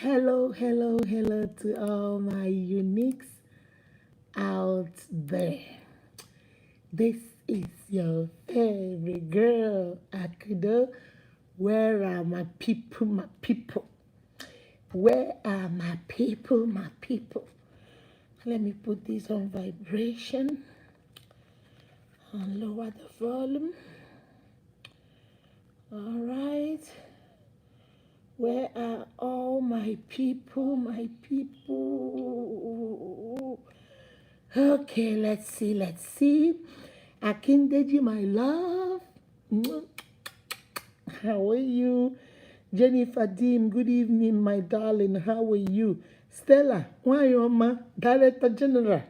Hello, hello, hello to all my uniques out there. This is your favorite girl, Akudo. Where are my people, my people? Where are my people, my people? Let me put this on vibration and lower the volume. All right. Where are all my people, my people? Okay, let's see. Akindeji, my love. How are you? Jennifer Deem, good evening, my darling. How are you? Stella, why you ma? Director General.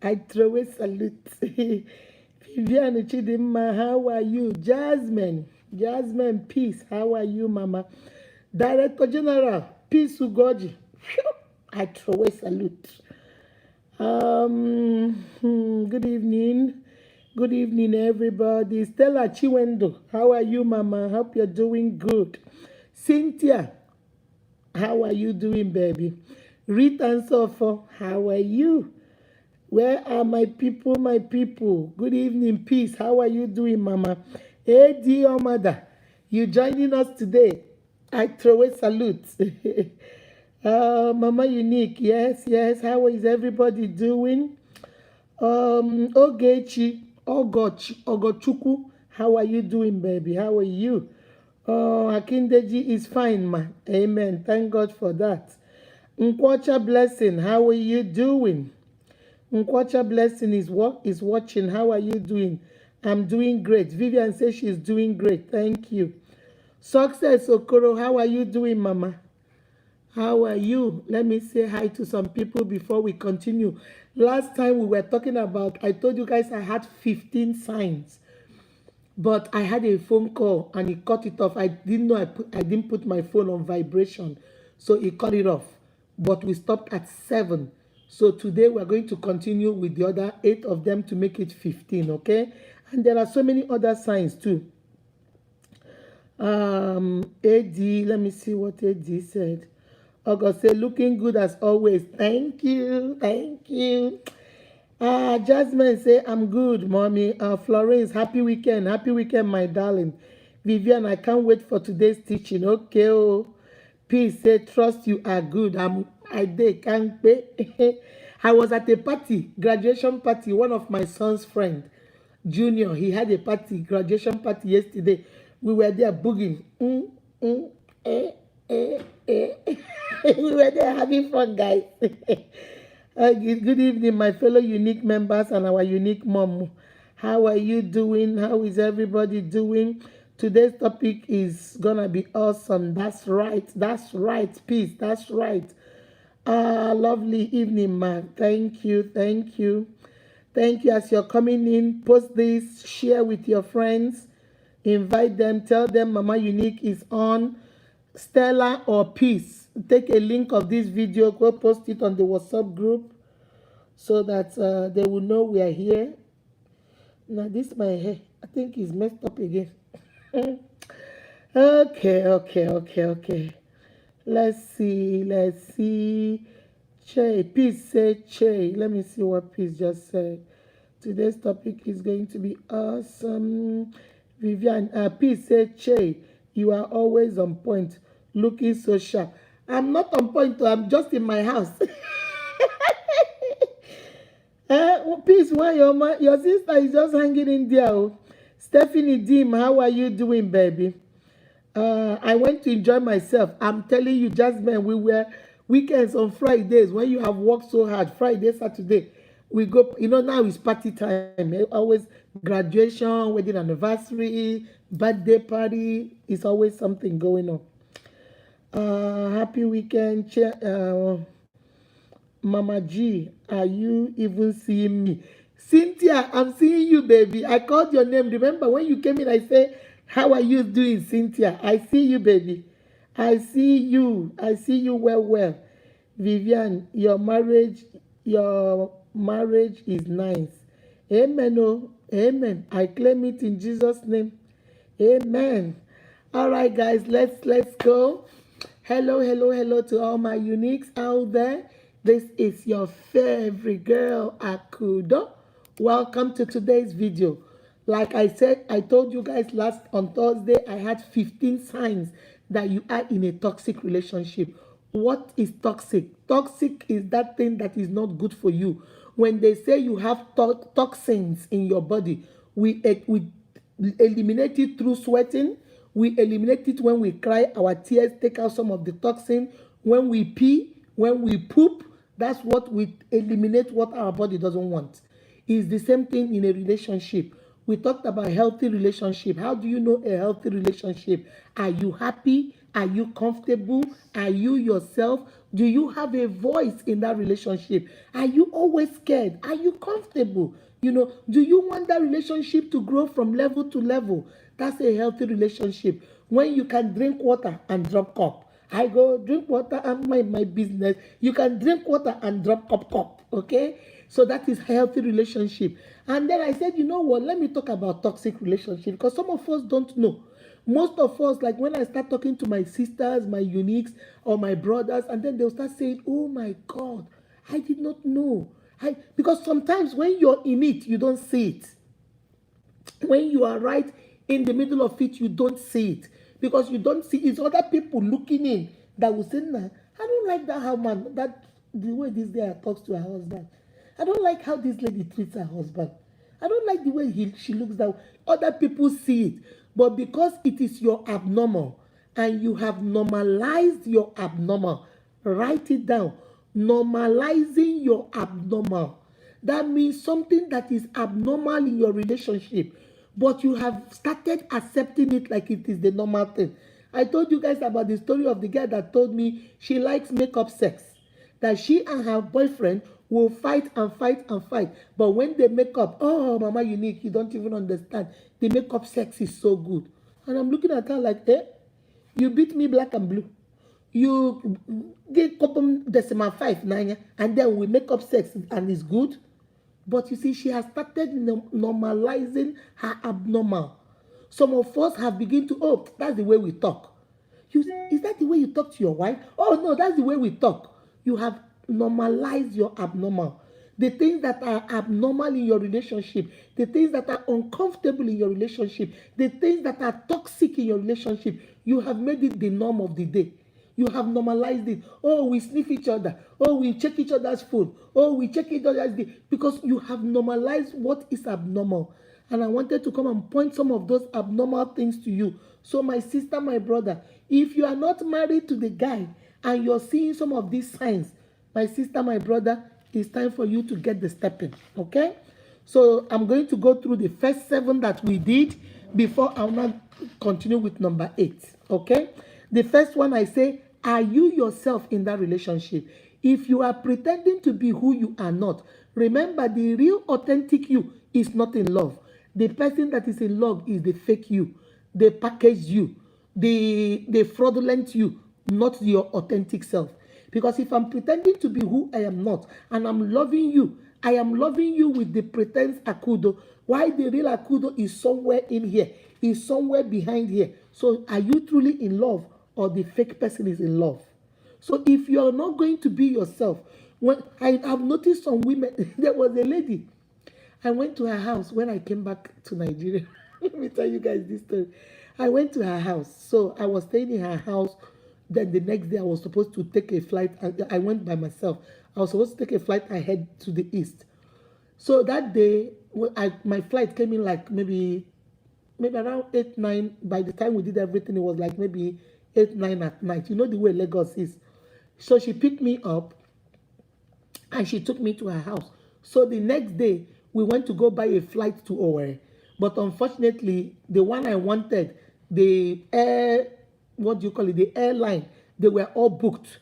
I throw a salute. Viviane Chidimma, how are you? Jasmine, peace. How are you, Mama? Director General, peace Ugoji. I throw a salute. Good evening. Good evening, everybody. Stella Chiwendo, how are you, Mama? Hope you're doing good. Cynthia, how are you doing, baby? Rita and Sofo, how are you? Where are my people, my people? Good evening, peace. How are you doing, Mama? Hey, dear mother, you joining us today? I throw a salute. Mama Unique, yes. How is everybody doing? Ogochukwu, how are you doing, baby? How are you? Akindeji is fine, ma. Amen. Thank God for that. Nkwacha Blessing, how are you doing? Nkwacha Blessing is watching. How are you doing? I'm doing great. Vivian says she's doing great. Thank you. Success Okoro, how are you doing, Mama? How are you? Let me say hi to some people before we continue. Last time we were talking about, I told you guys I had 15 signs, but I had a phone call and it cut it off. I didn't know I didn't put my phone on vibration, so it cut it off. But we stopped at 7. So today we're going to continue with the other 8 of them to make it 15, okay? And there are so many other signs too. AD, let me see what AD said. August said, looking good as always. Thank you. Jasmine say, I'm good, mommy. Florence, happy weekend, my darling. Vivian, I can't wait for today's teaching. Okay, oh. Peace say, trust you are good. Can't pay. I was at a party, graduation party, one of my son's friend, Junior. He had a party, graduation party yesterday. We were there booging. Eh, eh, eh. We were there having fun, guys. Good evening, my fellow unique members and our unique mom. How are you doing? How is everybody doing? Today's topic is gonna be awesome. That's right, peace. That's right. Lovely evening, man. Thank you. As you're coming in, post this, share with your friends, invite them, tell them Mama Unique is on. Stella or Peace, take a link of this video, go post it on the WhatsApp group so that they will know we are here. Now this my hair, I think is messed up again. Okay. Let's see. Che, Peace say Che. Let me see what Peace just said. Today's topic is going to be awesome. Vivian, Peace say Che. You are always on point, looking so sharp. I'm not on point, I'm just in my house. Peace, why your sister is just hanging in there. Oh. Stephanie Dim, how are you doing, baby? I went to enjoy myself. I'm telling you, Jasmine, we were weekends on Fridays when you have worked so hard. Friday, Saturday, we go. Now it's party time. Always graduation, wedding anniversary, birthday party. It's always something going on. Happy weekend, Mama G. Are you even seeing me? Cynthia, I'm seeing you, baby. I called your name. Remember when you came in, I said, how are you doing, Cynthia? I see you, baby. I see you well. Vivian, your marriage is nice. Amen. Oh, amen. I claim it in Jesus' name. Amen. All right, guys, let's go. Hello, hello, hello to all my uniques out there. This is your favorite girl, Akudo. Welcome to today's video. Like I said, I told you guys last on Thursday, I had 15 signs that you are in a toxic relationship. What is toxic? Toxic is that thing that is not good for you. When they say you have toxins in your body, we eliminate it through sweating. We eliminate it when we cry, our tears take out some of the toxin. When we pee, when we poop, that's what we eliminate what our body doesn't want. It's the same thing in a relationship. We talked about healthy relationship. How do you know a healthy relationship? Are you happy? Are you comfortable? Are you yourself? Do you have a voice in that relationship? Are you always scared? Are you comfortable? Do you want that relationship to grow from level to level? That's a healthy relationship. When you can drink water and drop cup. I go drink water and mind my business. You can drink water and drop cup. Okay? So that is healthy relationship. And then I said, you know what? Let me talk about toxic relationship because some of us don't know. Most of us, like when I start talking to my sisters, my uniques, or my brothers, and then they'll start saying, oh my God, I did not know. Because sometimes when you're in it, you don't see it. When you are right in the middle of it, you don't see it. Because you don't see it's other people looking in that will say, nah, I don't like that how man, that the way this guy talks to her husband. I don't like how this lady treats her husband. I don't like the way she looks down. Other people see it. But because it is your abnormal and you have normalized your abnormal, write it down. Normalizing your abnormal. That means something that is abnormal in your relationship, but you have started accepting it like it is the normal thing. I told you guys about the story of the girl that told me she likes makeup sex. That she and her boyfriend will fight and fight and fight. But when they make up, oh, Mama Unique, you don't even understand. The makeup sex is so good. And I'm looking at her like, you beat me black and blue. You get couple decimal 5 9 and then we make up sex and it's good. But you see, she has started normalizing her abnormal. Some of us have begun to, oh, that's the way we talk. Is that the way you talk to your wife? Oh, no, that's the way we talk. You have normalized your abnormal. The things that are abnormal in your relationship, the things that are uncomfortable in your relationship, the things that are toxic in your relationship, you have made it the norm of the day. You have normalized it. Oh, we sniff each other. Oh, we check each other's phone. Oh, we check each other's day. Because you have normalized what is abnormal. And I wanted to come and point some of those abnormal things to you. So my sister, my brother, if you are not married to the guy and you're seeing some of these signs, my sister, my brother, it's time for you to get the step in. Okay? So I'm going to go through the first 7 that we did before I'll now continue with number 8. Okay? The first one I say, are you yourself in that relationship? If you are pretending to be who you are not, remember the real authentic you is not in love. The person that is in love is the fake you, the packaged you, the fraudulent you, not your authentic self. Because if I'm pretending to be who I am not and I'm loving you, I am loving you with the pretense Akudo. Why the real Akudo is somewhere in here, is somewhere behind here. So are you truly in love or the fake person is in love? So if you're not going to be yourself, when I have noticed some women, there was a lady, I went to her house when I came back to Nigeria. Let me tell you guys this story. I went to her house. So I was staying in her house. Then the next day I was supposed to take a flight. I went by myself. I was supposed to take a flight ahead to the east. So that day, my flight came in like maybe around 8, 9. By the time we did everything, it was like maybe 8, 9 at night. You know the way Lagos is. So she picked me up and she took me to her house. So the next day, we went to go buy a flight to Owerri. But unfortunately, the one I wanted, the what do you call it, the airline, they were all booked.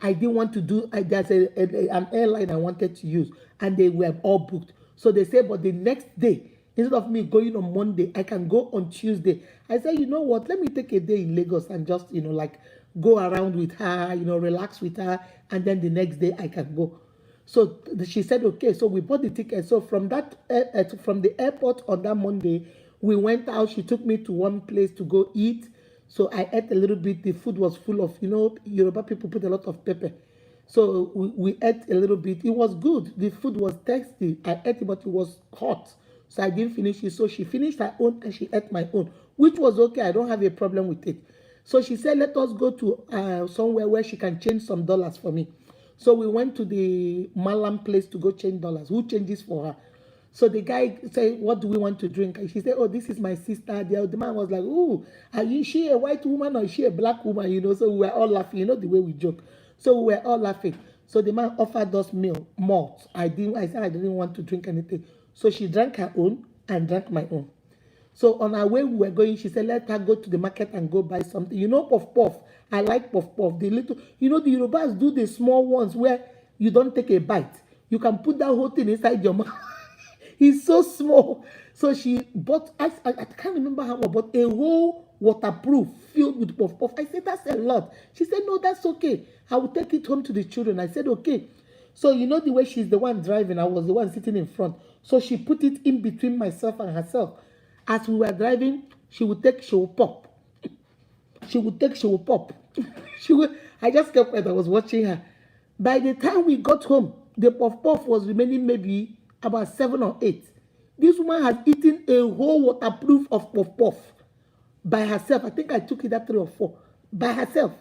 I didn't want to do, there's an airline I wanted to use, and they were all booked. So they said, but the next day, instead of me going on Monday, I can go on Tuesday. I said, you know what, let me take a day in Lagos and just, like go around with her, relax with her, and then the next day I can go. So she said, okay. So we bought the ticket. So from the airport on that Monday, we went out. She took me to one place to go eat. So I ate a little bit. The food was full of, Yoruba people put a lot of pepper. So we ate a little bit. It was good. The food was tasty. I ate it, but it was hot. So I didn't finish it. So she finished her own and she ate my own, which was okay. I don't have a problem with it. So she said, let us go to somewhere where she can change some dollars for me. So we went to the Malam place to go change dollars. Who changes for her? So the guy said, what do we want to drink? And she said, oh, this is my sister. The man was like, oh, is she a white woman or is she a black woman? So we were all laughing, the way we joke. So we were all laughing. So the man offered us malt. I said I didn't want to drink anything. So she drank her own and drank my own. So on our way we were going, she said, let her go to the market and go buy something. Puff puff. I like puff puff. The little, the Yorubas do the small ones where you don't take a bite. You can put that whole thing inside your mouth. It's so small. So she bought, I can't remember how much, but a whole waterproof filled with puff puff. I said, that's a lot. She said, no, that's okay. I will take it home to the children. I said, okay. So the way she's the one driving, I was the one sitting in front. So she put it in between myself and herself. As we were driving, she would pop. She would pop. I just kept quiet. I was watching her. By the time we got home, the puff puff was remaining maybe about 7 or 8. This woman has eaten a whole waterproof of puff puff by herself. I think I took it at 3 or 4 by herself.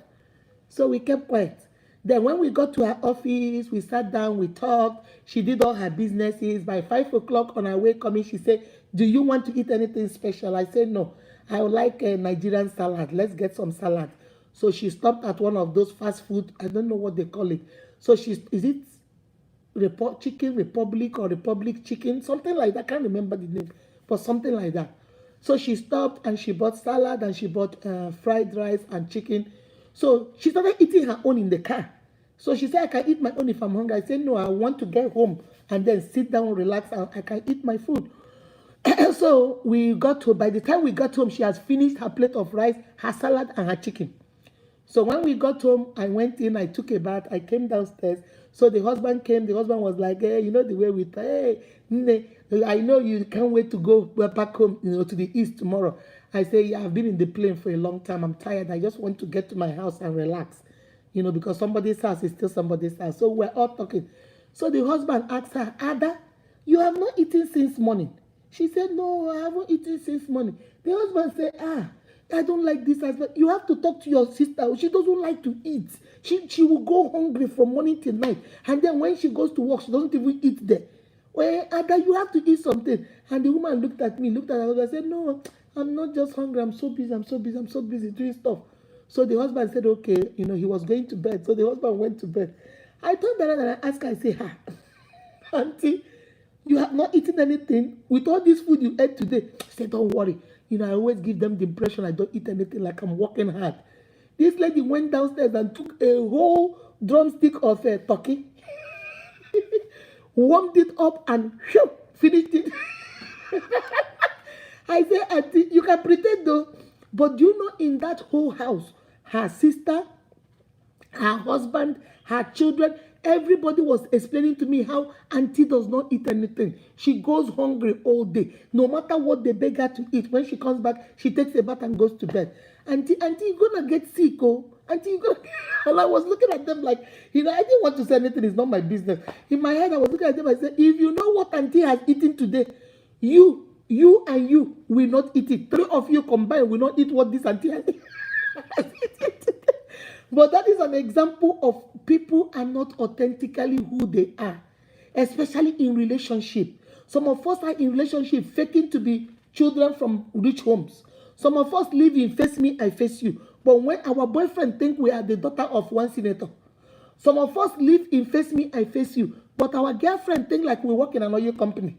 So we kept quiet. Then when we got to her office, we sat down, we talked. She did all her businesses. By 5 o'clock on our way coming, she said, do you want to eat anything special? I said, no. I would like a Nigerian salad. Let's get some salad. So she stopped at one of those fast food. I don't know what they call it. So is it Chicken Republic or Republic Chicken? Something like that. I can't remember the name. But something like that. So she stopped and she bought salad and she bought fried rice and chicken. So she started eating her own in the car. So she said, I can eat my own if I'm hungry. I said, no, I want to get home and then sit down, relax, and I can eat my food. So by the time we got home, she has finished her plate of rice, her salad, and her chicken. So when we got home, I went in, I took a bath, I came downstairs. So the husband came, the husband was like, hey, the way we, hey, I know you can't wait to go back home, to the east tomorrow. I say, yeah, I've been in the plane for a long time. I'm tired. I just want to get to my house and relax, because somebody's house is still somebody's house. So we're all talking. So the husband asked her, Ada, you have not eaten since morning. She said, no, I haven't eaten since morning. The husband said, I don't like this husband. You have to talk to your sister. She doesn't like to eat. She will go hungry from morning till night. And then when she goes to work, she doesn't even eat there. Well, Ada, you have to eat something. And the woman looked at me, looked at her husband, and said, no, I'm not just hungry. I'm so busy doing stuff. So the husband said, okay, he was going to bed. So the husband went to bed. I told her and I asked her, I said, Auntie, you have not eaten anything with all this food you ate today. She said, don't worry. I always give them the impression I don't eat anything, like I'm working hard. This lady went downstairs and took a whole drumstick of turkey, warmed it up and finished it. I said, Auntie, you can pretend though, but do you know in that whole house, her sister, her husband, her children, everybody was explaining to me how Auntie does not eat anything. She goes hungry all day. No matter what they beg her to eat, when she comes back, she takes a bath and goes to bed. Auntie, you're going to get sick, oh. Auntie, you're going to... And I was looking at them like, I didn't want to say anything. It's not my business. In my head, I was looking at them and I said, if you know what Auntie has eaten today, you and you will not eat it. 3 of you combined will not eat what this Auntie has eaten. But that is an example of people are not authentically who they are, especially in relationship. Some of us are in relationship faking to be children from rich homes. Some of us live in face me, I face you. But when our boyfriend think we are the daughter of one senator. Some of us live in face me, I face you. But our girlfriend think like we work in an oil company.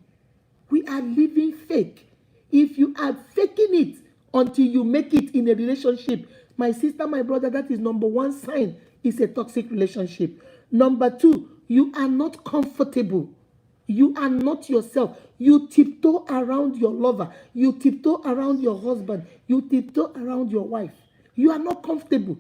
We are living fake. If you are faking it until you make it in a relationship, my sister, my brother, that is number 1 sign. It's a toxic relationship. Number 2, you are not comfortable. You are not yourself. You tiptoe around your lover. You tiptoe around your husband. You tiptoe around your wife. You are not comfortable.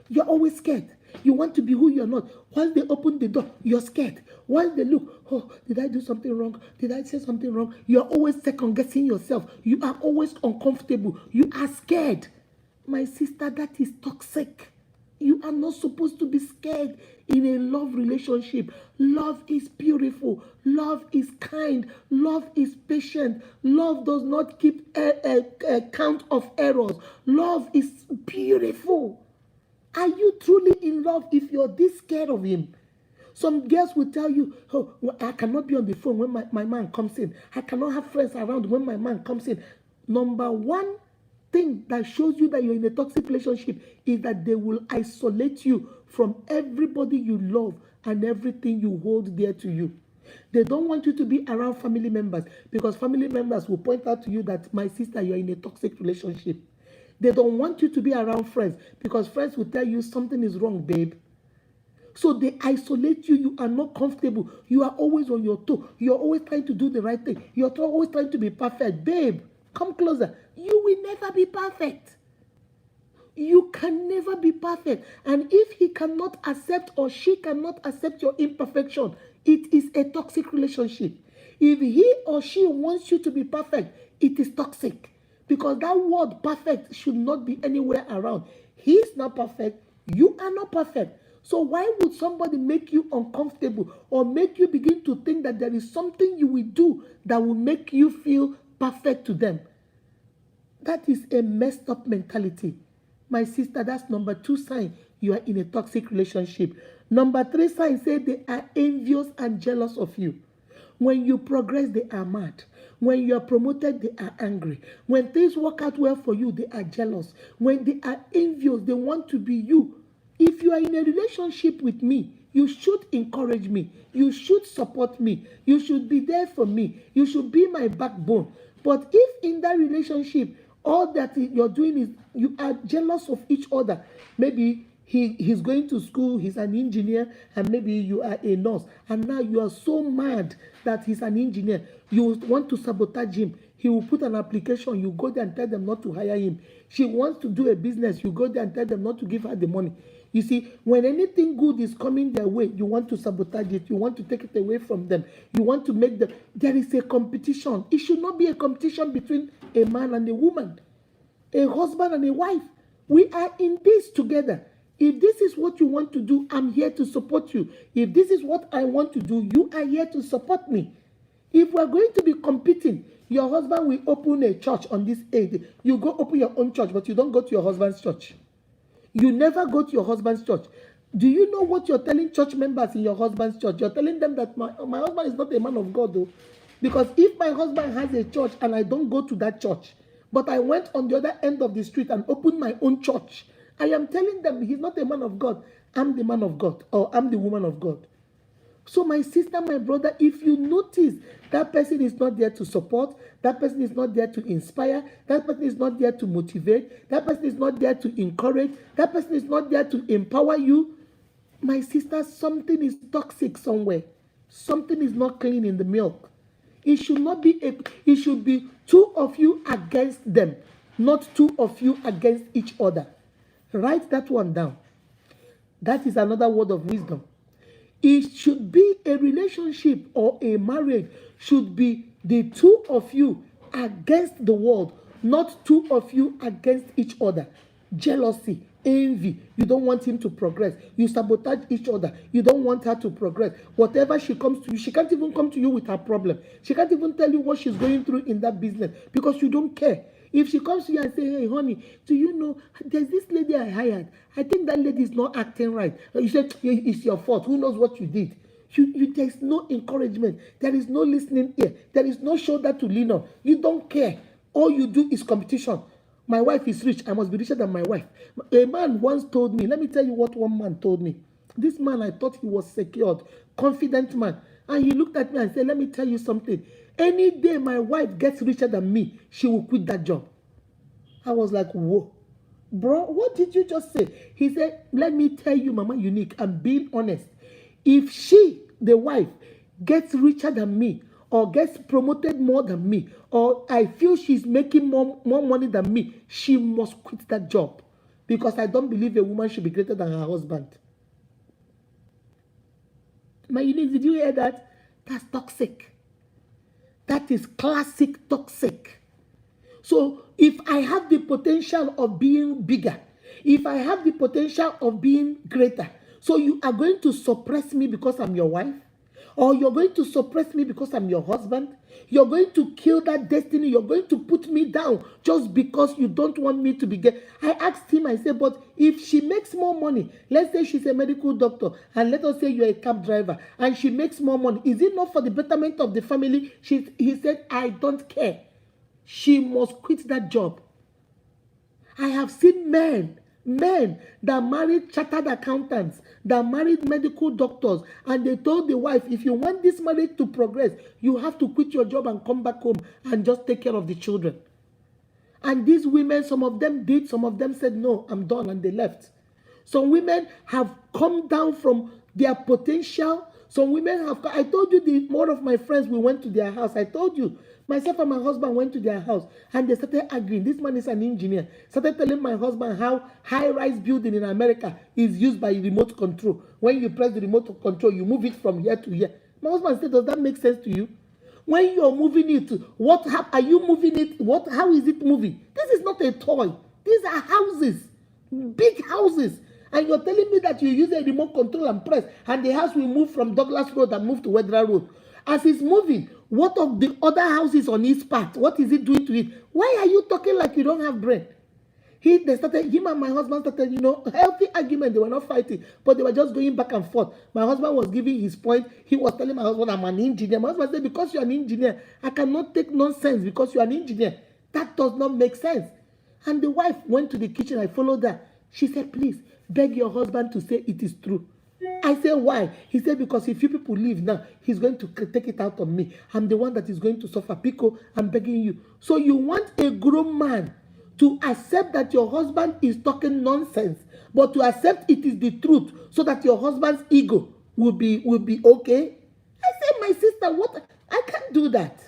You're always scared. You want to be who you're not. Once they open the door, you're scared. Once they look, oh, did I do something wrong? Did I say something wrong? You're always second-guessing yourself. You are always uncomfortable. You are scared. My sister, that is toxic. You are not supposed to be scared in a love relationship. Love is beautiful. Love is kind. Love is patient. Love does not keep a count of errors. Love is beautiful. Are you truly in love if you're this scared of him? Some girls will tell you, oh, I cannot be on the phone when my man comes in. I cannot have friends around when my man comes in. Number one thing that shows you that you're in a toxic relationship is that they will isolate you from everybody you love and everything you hold dear to you. They don't want you to be around family members because family members will point out to you that, my sister, you're in a toxic relationship. They don't want you to be around friends because friends will tell you something is wrong, babe. So they isolate you. You are not comfortable. You are always on your toe. You're always trying to do the right thing. You're always trying to be perfect. Babe, come closer. You will never be perfect. You can never be perfect. And if he cannot accept or she cannot accept your imperfection, it is a toxic relationship. If he or she wants you to be perfect, it is toxic. Because that word perfect should not be anywhere around. He's not perfect. You are not perfect. So why would somebody make you uncomfortable or make you begin to think that there is something you will do that will make you feel perfect to them? That is a messed up mentality. My sister, that's number 2 sign you are in a toxic relationship. Number 3 sign say they are envious and jealous of you. When you progress, they are mad. When you are promoted, they are angry. When things work out well for you, they are jealous. When they are envious, they want to be you. If you are in a relationship with me, you should encourage me. You should support me. You should be there for me. You should be my backbone. But if in that relationship, all that you're doing is you are jealous of each other, maybe he's going to school, he's an engineer, and maybe you are a nurse, and now you are so mad that he's an engineer, you want to sabotage him. He will put an application, you go there and tell them not to hire him. She wants to do a business, you go there and tell them not to give her the money. You see, when anything good is coming their way, you want to sabotage it. You want to take it away from them. You want to make them. There is a competition. It should not be a competition between a man and a woman, a husband and a wife. We are in this together. If this is what you want to do, I'm here to support you. If this is what I want to do, you are here to support me. If we're going to be competing, your husband will open a church on this age. You go open your own church, but you don't go to your husband's church. You never go to your husband's church. Do you know what you're telling church members in your husband's church? You're telling them that my husband is not a man of God, though. Because if my husband has a church and I don't go to that church, but I went on the other end of the street and opened my own church, I am telling them he's not a man of God. I'm the man of God, or I'm the woman of God. So my sister, my brother, if you notice that person is not there to support, that person is not there to inspire, that person is not there to motivate, that person is not there to encourage, that person is not there to empower you, my sister, something is toxic somewhere. Something is not clean in the milk. It should not be it should be 2 of you against them, not 2 of you against each other. Write that one down. That is another word of wisdom. It should be a relationship or a marriage should be the 2 of you against the world, not 2 of you against each other. Jealousy, envy, you don't want him to progress. You sabotage each other. You don't want her to progress. Whatever she comes to you, she can't even come to you with her problem. She can't even tell you what she's going through in that business because you don't care. If she comes to you and say, hey, honey, do you know, there's this lady I hired. I think that lady is not acting right. You said, it's your fault. Who knows what you did? There's no encouragement. There is no listening ear. There is no shoulder to lean on. You don't care. All you do is competition. My wife is rich. I must be richer than my wife. A man once told me, let me tell you what one man told me. This man, I thought he was secured, confident man. And he looked at me and said, let me tell you something. Any day my wife gets richer than me, she will quit that job. I was like, whoa. Bro, what did you just say? He said, let me tell you, Mama Unique, I'm being honest. If she, the wife, gets richer than me, or gets promoted more than me, or I feel she's making more money than me, she must quit that job. Because I don't believe a woman should be greater than her husband. My Unique, did you hear that? That's toxic. That is classic toxic. So if I have the potential of being bigger, if I have the potential of being greater, so you are going to suppress me because I'm your wife? Or you're going to suppress me because I'm your husband? You're going to kill that destiny. You're going to put me down just because you don't want me to be gay. I asked him, I said, but if she makes more money, let's say she's a medical doctor, and let us say you're a cab driver, and she makes more money, is it not for the betterment of the family? He said, I don't care. She must quit that job. I have seen men that married chartered accountants, that married medical doctors, and they told the wife, if you want this marriage to progress, you have to quit your job and come back home and just take care of the children. And these women, some of them did, some of them said, no, I'm done, and they left. Some women have come down from their potential. Some women have, I told you, more of my friends, we went to their house. I told you, myself and my husband went to their house, and they started arguing. This man is an engineer. Started telling my husband how high-rise building in America is used by remote control. When you press the remote control, you move it from here to here. My husband said, does that make sense to you? When you're moving it, are you moving it? How is it moving? This is not a toy. These are houses, big houses. And you're telling me that you use a remote control and press, and the house will move from Douglas Road and move to Wedra Road. As it's moving, what of the other houses on its path? What is it doing to it? Why are you talking like you don't have brain? Him and my husband started, healthy argument. They were not fighting, but they were just going back and forth. My husband was giving his point. He was telling my husband, I'm an engineer. My husband said, because you're an engineer, I cannot take nonsense because you're an engineer. That does not make sense. And the wife went to the kitchen. I followed her. She said, please, beg your husband to say it is true. I said, why? He said, because if you people leave now, he's going to take it out on me. I'm the one that is going to suffer. Pico, I'm begging you. So you want a grown man to accept that your husband is talking nonsense, but to accept it is the truth, so that your husband's ego will be okay? I said, my sister, what? I can't do that.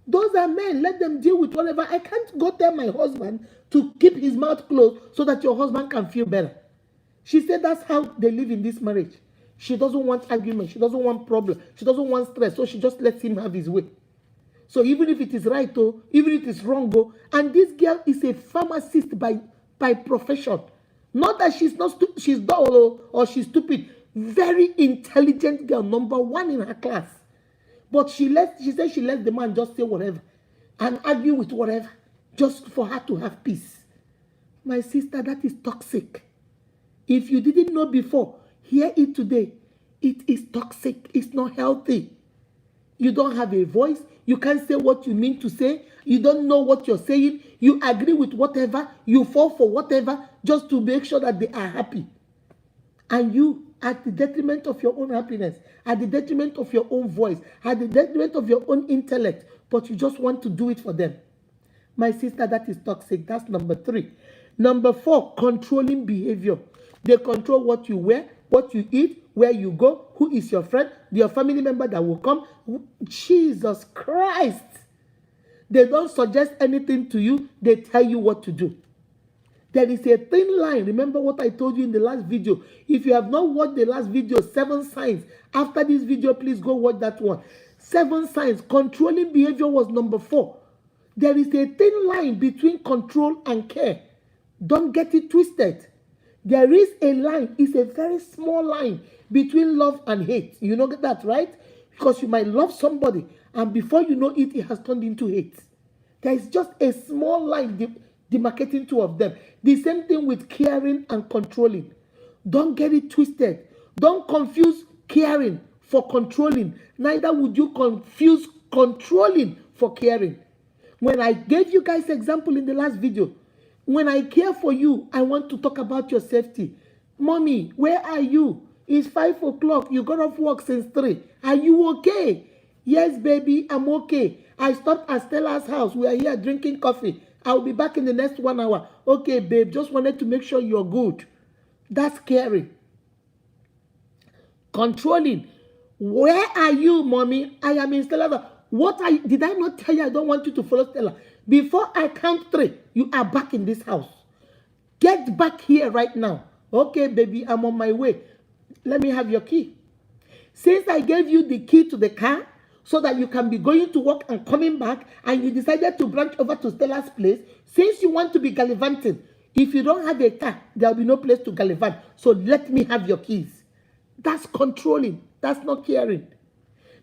Those are men. Let them deal with whatever. I can't go tell my husband to keep his mouth closed so that your husband can feel better. She said that's how they live in this marriage. She doesn't want argument. She doesn't want problem. She doesn't want stress. So she just lets him have his way. So even if it is right, even if it is wrong, and this girl is a pharmacist by profession. Not that she's dull or she's stupid. Very intelligent girl, number one in her class. But she said she lets the man just say whatever and argue with whatever just for her to have peace. My sister, that is toxic. If you didn't know before, hear it today. It is toxic. It's not healthy. You don't have a voice. You can't say what you mean to say. You don't know what you're saying. You agree with whatever. You fall for whatever just to make sure that they are happy. And you, at the detriment of your own happiness, at the detriment of your own voice, at the detriment of your own intellect, but you just want to do it for them. My sister, that is toxic. That's number 3. Number 4, controlling behavior. They control what you wear, what you eat, where you go, who is your friend, your family member that will come. Jesus Christ. They don't suggest anything to you. They tell you what to do. There is a thin line. Remember what I told you in the last video. If you have not watched the last video, 7 signs. After this video, please go watch that one. 7 signs. Controlling behavior was number 4. There is a thin line between control and care. Don't get it twisted. There is a line. It's a very small line between love and hate. You know that, right? Because you might love somebody, and before you know it, it has turned into hate. There is just a small line demarcating two of them. The same thing with caring and controlling. Don't get it twisted. Don't confuse caring for controlling. Neither would you confuse controlling for caring. When I gave you guys example in the last video, when I care for you, I want to talk about your safety. Mommy, where are you? It's 5 o'clock. You got off work since 3. Are you okay? Yes, baby, I'm okay. I stopped at Stella's house. We are here drinking coffee. I'll be back in the next 1 hour. Okay, babe, just wanted to make sure you're good. That's caring. Controlling. Where are you, mommy? I am in Stella's house. Did I not tell you I don't want you to follow Stella? Before I count 3, you are back in this house. Get back here right now. Okay, baby, I'm on my way. Let me have your key. Since I gave you the key to the car, so that you can be going to work and coming back, and you decided to branch over to Stella's place since you want to be gallivanting. If you don't have a car, there will be no place to gallivant. So let me have your keys. That's controlling. That's not caring.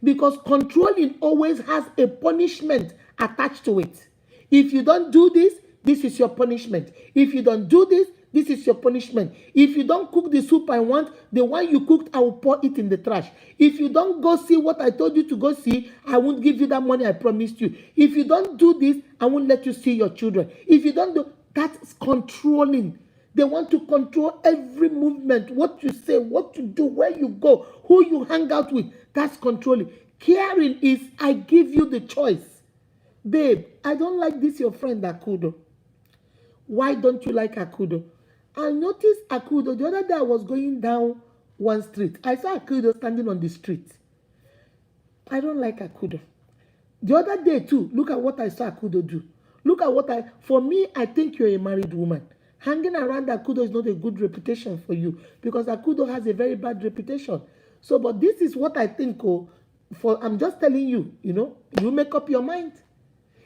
Because controlling always has a punishment attached to it. If you don't do this, this is your punishment. If you don't do this, this is your punishment. If you don't cook the soup I want, the one you cooked, I will pour it in the trash. If you don't go see what I told you to go see, I won't give you that money I promised you. If you don't do this, I won't let you see your children. If you don't do, that's controlling. They want to control every movement, what you say, what you do, where you go, who you hang out with. That's controlling. Caring is, I give you the choice. Babe, I don't like this your friend Akudo. Why don't you like Akudo? I noticed Akudo. The other day I was going down one street. I saw Akudo standing on the street. I don't like Akudo. The other day too, look at what I saw Akudo do. Look at what for me, I think you're a married woman. Hanging around Akudo is not a good reputation for you, because Akudo has a very bad reputation. So, but this is what I think, I'm just telling you, you make up your mind.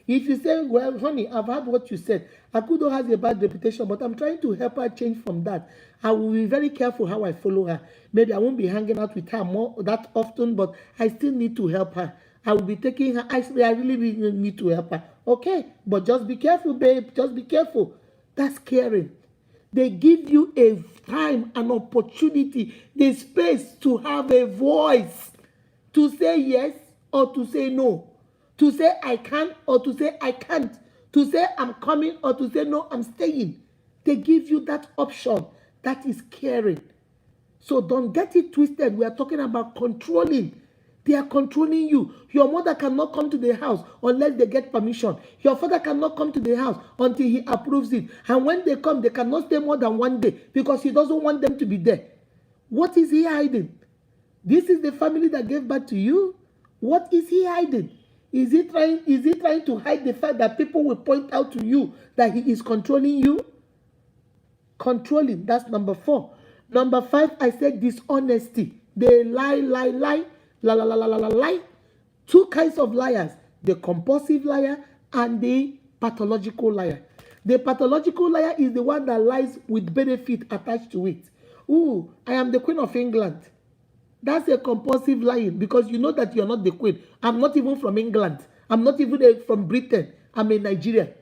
If you say, well, honey, I've heard what you said. Akudo has a bad reputation, but I'm trying to help her change from that. I will be very careful how I follow her. Maybe I won't be hanging out with her more that often, but I still need to help her. I will be taking her. I really need to help her. Okay, but just be careful, babe. Just be careful. That's caring. They give you a time, an opportunity, the space to have a voice, to say yes or to say no, to say I can or to say I can't, to say I'm coming or to say no, I'm staying. They give you that option. That is caring. So don't get it twisted. We are talking about controlling. They are controlling you. Your mother cannot come to the house unless they get permission. Your father cannot come to the house until he approves it. And when they come, they cannot stay more than one day because he doesn't want them to be there. What is he hiding? This is the family that gave birth to you. What is he hiding? Is he trying to hide the fact that people will point out to you that he is controlling you? Controlling, that's number 4. Number 5, I said dishonesty. They lie, lie. Lie. 2 kinds of liars: the compulsive liar and the pathological liar. The pathological liar is the one that lies with benefit attached to it. Ooh, I am the Queen of England. That's a compulsive lying, because you know that you're not the queen. I'm not even from England. I'm not even from Britain. I'm a Nigerian.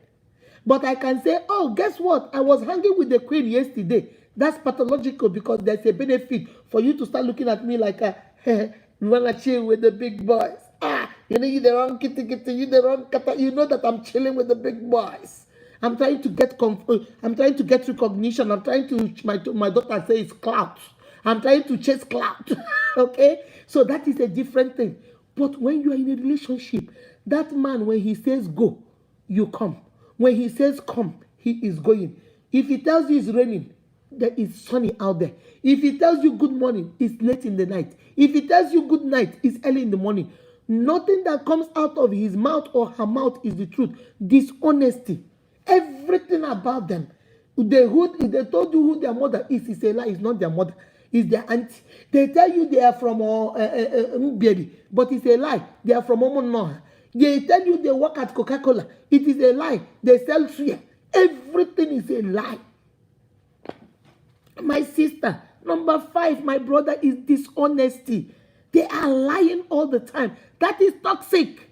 But I can say, oh, guess what? I was hanging with the queen yesterday. That's pathological, because there's a benefit for you to start looking at me like you want to chill with the big boys. You the wrong kitty, you the wrong kata. You know that I'm chilling with the big boys. I'm trying to get recognition. I'm trying to, my daughter says it's clout. I'm trying to chase clout. Okay? So that is a different thing. But when you are in a relationship, that man, when he says go, you come. When he says come, he is going. If he tells you it's raining, there is sunny out there. If he tells you good morning, it's late in the night. If he tells you good night, it's early in the morning. Nothing that comes out of his mouth or her mouth is the truth. Dishonesty. Everything about them. If they told you who their mother is, it's a lie. It's not their mother. It's their auntie. They tell you they are from Baby, but it's a lie. They are from Omonoha. They tell you they work at Coca-Cola. It is a lie. They sell suya. Everything is a lie. My sister, number 5, my brother, is dishonesty. They are lying all the time. That is toxic.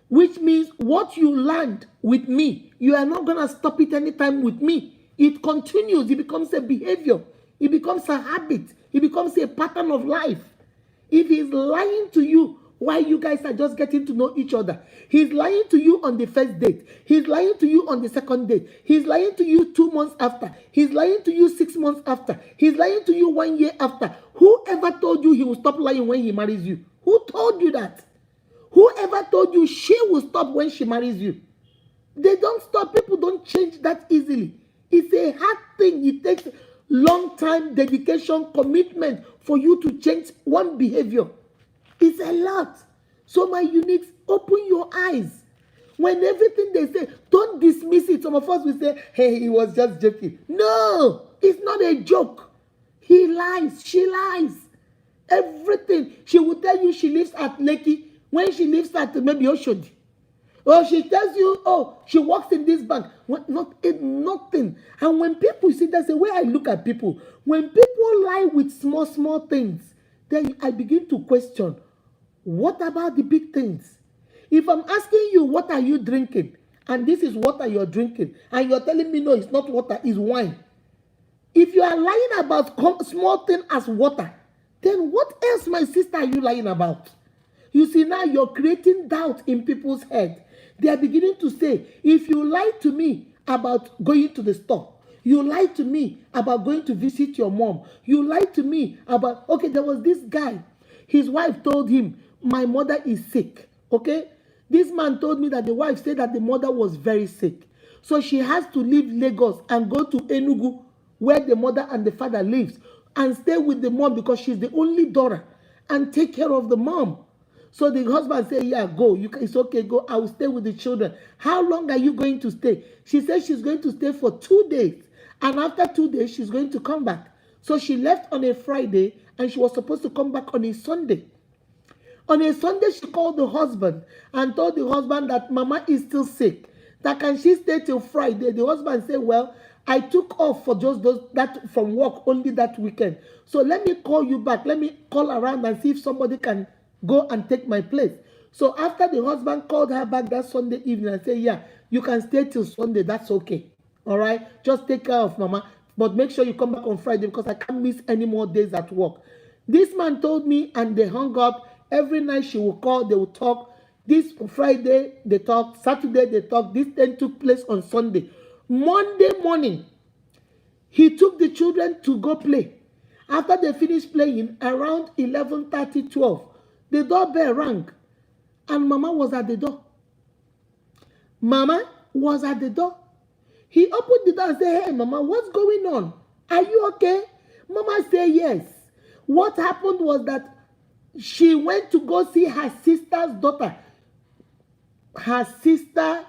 Which means what you learned with me, you are not going to stop it anytime with me. It continues. It becomes a behavior. It becomes a habit. It becomes a pattern of life. If he's lying to you while you guys are just getting to know each other, he's lying to you on the first date. He's lying to you on the second date. He's lying to you 2 months after. He's lying to you 6 months after. He's lying to you 1 year after. Whoever told you he will stop lying when he marries you? Who told you that? Whoever told you she will stop when she marries you? They don't stop. People don't change that easily. It's a hard thing. It takes long time, dedication, commitment for you to change one behavior. It's a lot. So my uniques, open your eyes. When everything they say, don't dismiss it. Some of us will say, hey, he was just joking. No, it's not a joke. He lies. She lies. Everything. She will tell you she lives at Lekki when she lives at maybe Oshodi. Or she tells you, oh, she works in this bank. What? Nothing. And when people see, that's the way I look at people. When people lie with small, small things, then I begin to question, what about the big things? If I'm asking you, what are you drinking? And this is water you're drinking. And you're telling me, no, it's not water, it's wine. If you are lying about small thing as water, then what else, my sister, are you lying about? You see, now you're creating doubt in people's head. They are beginning to say, if you lie to me about going to the store, you lied to me about going to visit your mom, you lied to me about, okay, there was this guy, his wife told him, my mother is sick, okay? This man told me that the wife said that the mother was very sick. So she has to leave Lagos and go to Enugu, where the mother and the father lives, and stay with the mom because she's the only daughter, and take care of the mom. So the husband said, yeah, go. It's okay, go. I will stay with the children. How long are you going to stay? She said she's going to stay for 2 days. And after 2 days, she's going to come back. So she left on a Friday, and she was supposed to come back on a Sunday. On a Sunday, she called the husband and told the husband that Mama is still sick. That can she stay till Friday? The husband said, well, I took off for just that from work only that weekend. So let me call you back. Let me call around and see if somebody can go and take my place. So after the husband called her back that Sunday evening and said, yeah, you can stay till Sunday. That's okay. All right. Just take care of Mama. But make sure you come back on Friday because I can't miss any more days at work. This man told me and they hung up. Every night she will call, they will talk. This Friday they talk, Saturday they talk. This then took place on Sunday. Monday morning, he took the children to go play. After they finished playing, around 11:30, 12, the doorbell rang and Mama was at the door. Mama was at the door. He opened the door and said, hey, Mama, what's going on? Are you okay? Mama said, yes. What happened was that she went to go see her sister's daughter. Her sister's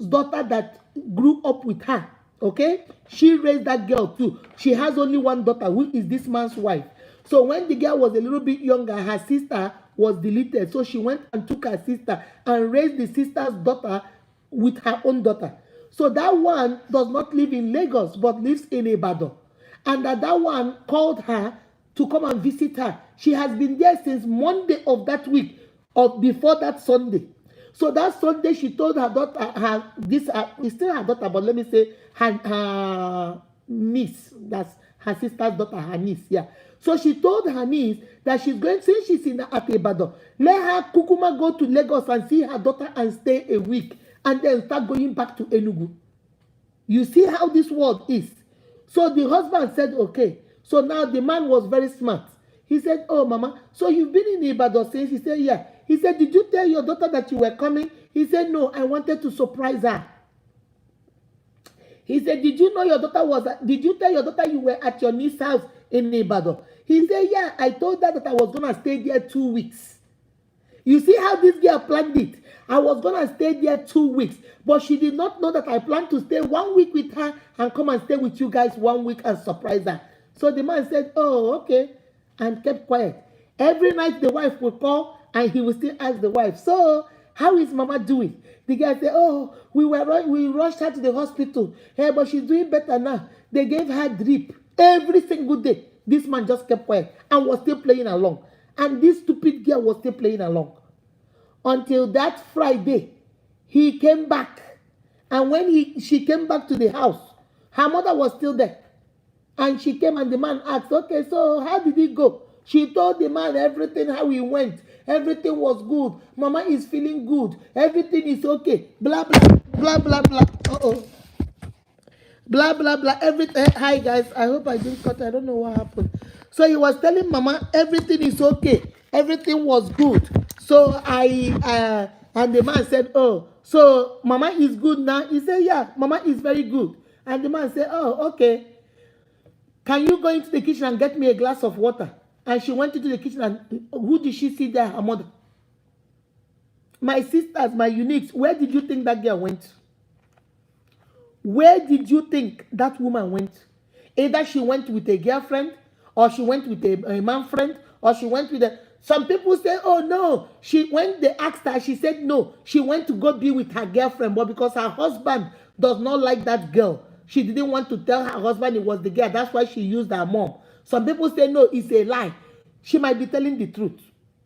daughter that grew up with her. Okay? She raised that girl too. She has only one daughter, who is this man's wife. So when the girl was a little bit younger, her sister was deleted. So she went and took her sister and raised the sister's daughter with her own daughter. So that one does not live in Lagos, but lives in Ibadan. And that one called her to come and visit her. She has been there since Monday of that week, or before that Sunday. So that Sunday, she told her daughter, it's still her daughter, but let me say her niece. That's her sister's daughter, her niece. Yeah. So she told her niece that she's going, since she's at Ibadan, let her kukuma go to Lagos and see her daughter and stay a week, and then start going back to Enugu. You see how this world is. So the husband said, okay. So now the man was very smart. He said, oh, Mama, so you've been in Ibadan since? He said, yeah. He said, did you tell your daughter that you were coming? He said, no, I wanted to surprise her. He said, did you tell your daughter you were at your niece's house in Ibadan? He said, yeah, I told her that I was going to stay there 2 weeks. You see how this girl planned it? I was going to stay there 2 weeks, but she did not know that I planned to stay 1 week with her and come and stay with you guys 1 week and surprise her. So the man said, oh, okay, and kept quiet. Every night the wife would call and he would still ask the wife, so how is Mama doing? The guy said, oh, we rushed her to the hospital. Hey, but she's doing better now. They gave her drip every single day. This man just kept quiet and was still playing along. And this stupid girl was still playing along. Until that Friday, he came back. And when she came back to the house, her mother was still there. And she came and the man asked, okay, so how did it go? She told the man everything, how he went. Everything was good. Mama is feeling good. Everything is okay. Blah, blah, blah, blah, blah. Uh-oh. Blah, blah, blah. Everything. Hi, guys. I hope I didn't cut. I don't know what happened. So he was telling Mama everything is okay. Everything was good. So and the man said, oh, so Mama is good now? He said, yeah, Mama is very good. And the man said, oh, okay. Can you go into the kitchen and get me a glass of water? And she went into the kitchen and who did she see there? Her mother. My sisters, my uniques, where did you think that girl went? Where did you think that woman went? Either she went with a girlfriend or she went with a man friend, or she went with a. Some people say, oh no, when they asked her, she said no. She went to go be with her girlfriend, but because her husband does not like that girl, she didn't want to tell her husband it was the girl. That's why she used her mom. Some people say no, it's a lie. She might be telling the truth.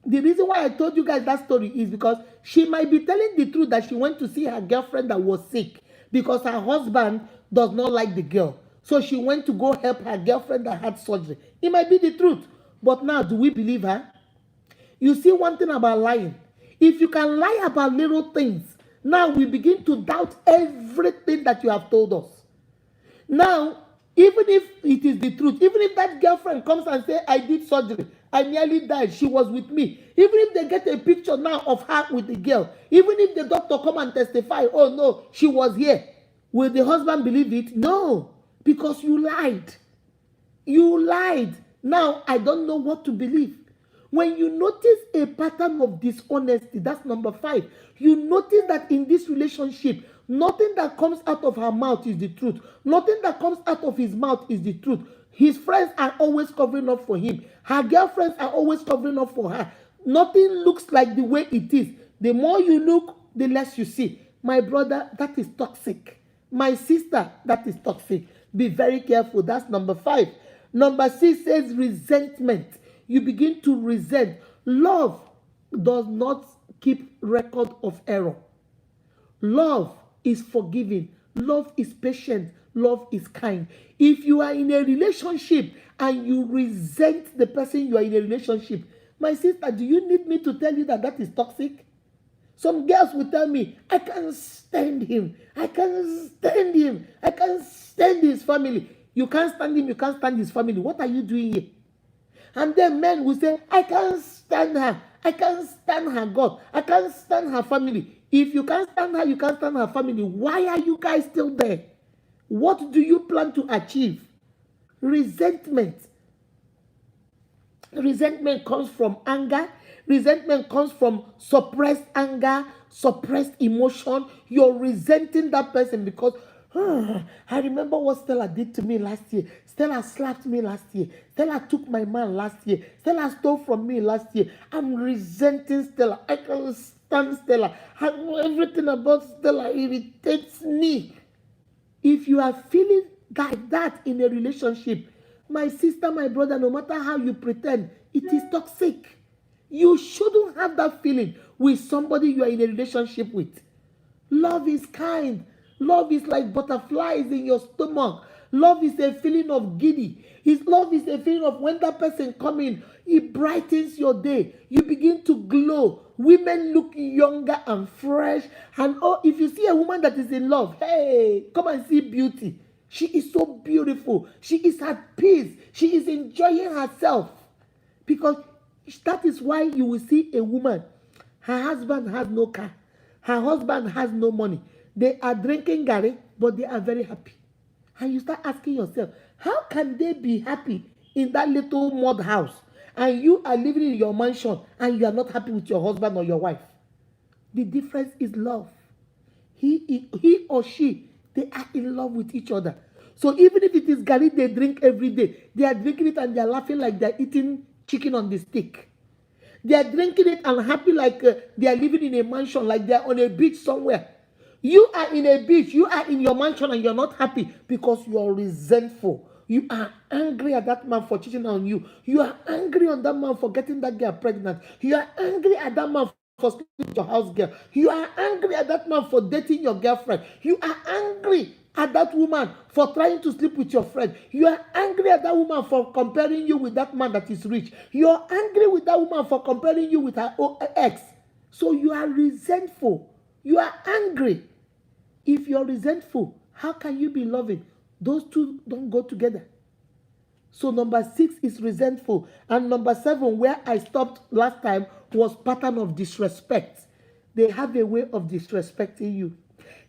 The reason why I told you guys that story is because she might be telling the truth that she went to see her girlfriend that was sick because her husband does not like the girl. So she went to go help her girlfriend that had surgery. It might be the truth. But now, do we believe her? You see one thing about lying. If you can lie about little things, now we begin to doubt everything that you have told us. Now, even if it is the truth, even if that girlfriend comes and says, I did surgery, I nearly died, she was with me. Even if they get a picture now of her with the girl, even if the doctor come and testify, oh no, she was here, will the husband believe it? No, because you lied. You lied. Now, I don't know what to believe. When you notice a pattern of dishonesty, that's number 5. You notice that in this relationship, nothing that comes out of her mouth is the truth. Nothing that comes out of his mouth is the truth. His friends are always covering up for him. Her girlfriends are always covering up for her. Nothing looks like the way it is. The more you look, the less you see. My brother, that is toxic. My sister, that is toxic. Be very careful. That's number 5. Number 6 says resentment. You begin to resent. Love does not keep record of error. Love is forgiving. Love is patient. Love is kind. If you are in a relationship and you resent the person you are in a relationship, my sister, do you need me to tell you that that is toxic? Some girls will tell me, I can't stand him. I can't stand him. I can't stand his family. You can't stand him. You can't stand his family. What are you doing here? And then men will say, I can't stand her. I can't stand her God. I can't stand her family. If you can't stand her, you can't stand her family. Why are you guys still there? What do you plan to achieve? Resentment. Resentment comes from anger. Resentment comes from suppressed anger, suppressed emotion. You're resenting that person because I remember what Stella did to me last year. Stella slapped me last year. Stella took my man last year. Stella stole from me last year. I'm resenting Stella. I can't stand Stella. Everything about Stella irritates me. If you are feeling like that in a relationship, my sister, my brother, no matter how you pretend, it is toxic. You shouldn't have that feeling with somebody you are in a relationship with. Love is kind. Love is like butterflies in your stomach. Love is a feeling of giddy. Love is a feeling of when that person comes in, it brightens your day. You begin to glow. Women look younger and fresh. And oh, if you see a woman that is in love, hey, come and see beauty. She is so beautiful. She is at peace. She is enjoying herself. Because that is why you will see a woman. Her husband has no car. Her husband has no money. They are drinking Gary, but they are very happy. And you start asking yourself, how can they be happy in that little mud house? And you are living in your mansion and you are not happy with your husband or your wife. The difference is love. He or she, they are in love with each other. So even if it is Gary they drink every day, they are drinking it and they are laughing like they are eating chicken on the stick. They are drinking it and happy like they are living in a mansion, like they are on a beach somewhere. You are in a beach, you are in your mansion and you're not happy because you are resentful. You are angry at that man for cheating on you. You are angry on that man for getting that girl pregnant. You are angry at that man for sleeping with your house girl. You are angry at that man for dating your girlfriend. You are angry at that woman for trying to sleep with your friend. You are angry at that woman for comparing you with that man that is rich. You are angry with that woman for comparing you with her ex. So you are resentful. You are angry. If you're resentful, how can you be loving? Those two don't go together. So number 6 is resentful. And number 7, where I stopped last time, was pattern of disrespect. They have a way of disrespecting you.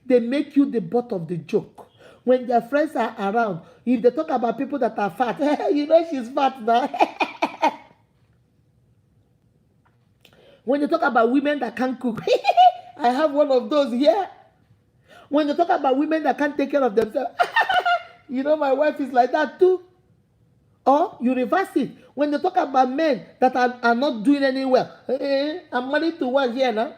They make you the butt of the joke. When their friends are around, if they talk about people that are fat, you know she's fat now. When they talk about women that can't cook, I have one of those here. When they talk about women that can't take care of themselves, you know my wife is like that too. Or you reverse it. When they talk about men that are not doing any well, I'm married to one here now.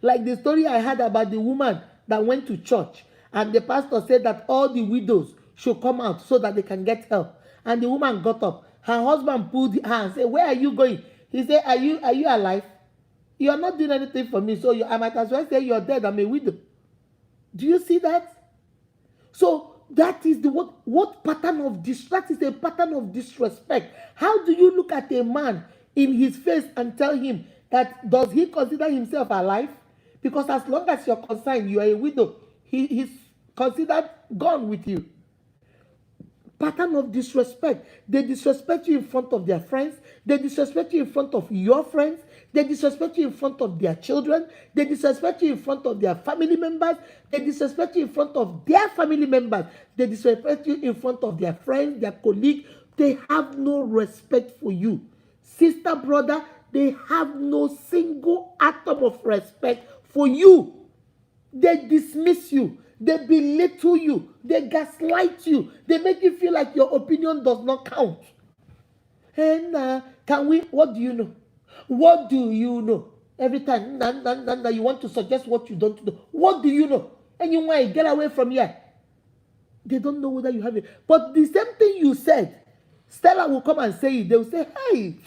Like the story I had about the woman that went to church and the pastor said that all the widows should come out so that they can get help. And the woman got up. Her husband pulled her and said, "Where are you going?" He said, Are you alive? You are not doing anything for me, so I might as well say you're dead. I'm a widow. Do you see that? So that is the what pattern of that is a pattern of disrespect. How do you look at a man in his face and tell him that does he consider himself alive? Because as long as you're concerned, you are a widow. He's considered gone with you. Pattern of disrespect. They disrespect you in front of their friends. They disrespect you in front of your friends. They disrespect you in front of their children. They disrespect you in front of their family members. They disrespect you in front of their family members. They disrespect you in front of their friends, their colleagues. They have no respect for you. Sister, brother, they have no single atom of respect for you. They dismiss you. They belittle you. They gaslight you. They make you feel like your opinion does not count. And what do you know? What do you know? Every time you want to suggest what you don't know. What do you know? And you want to get away from here. They don't know whether you have it. But the same thing you said, Stella will come and say it. They will say, "Hey,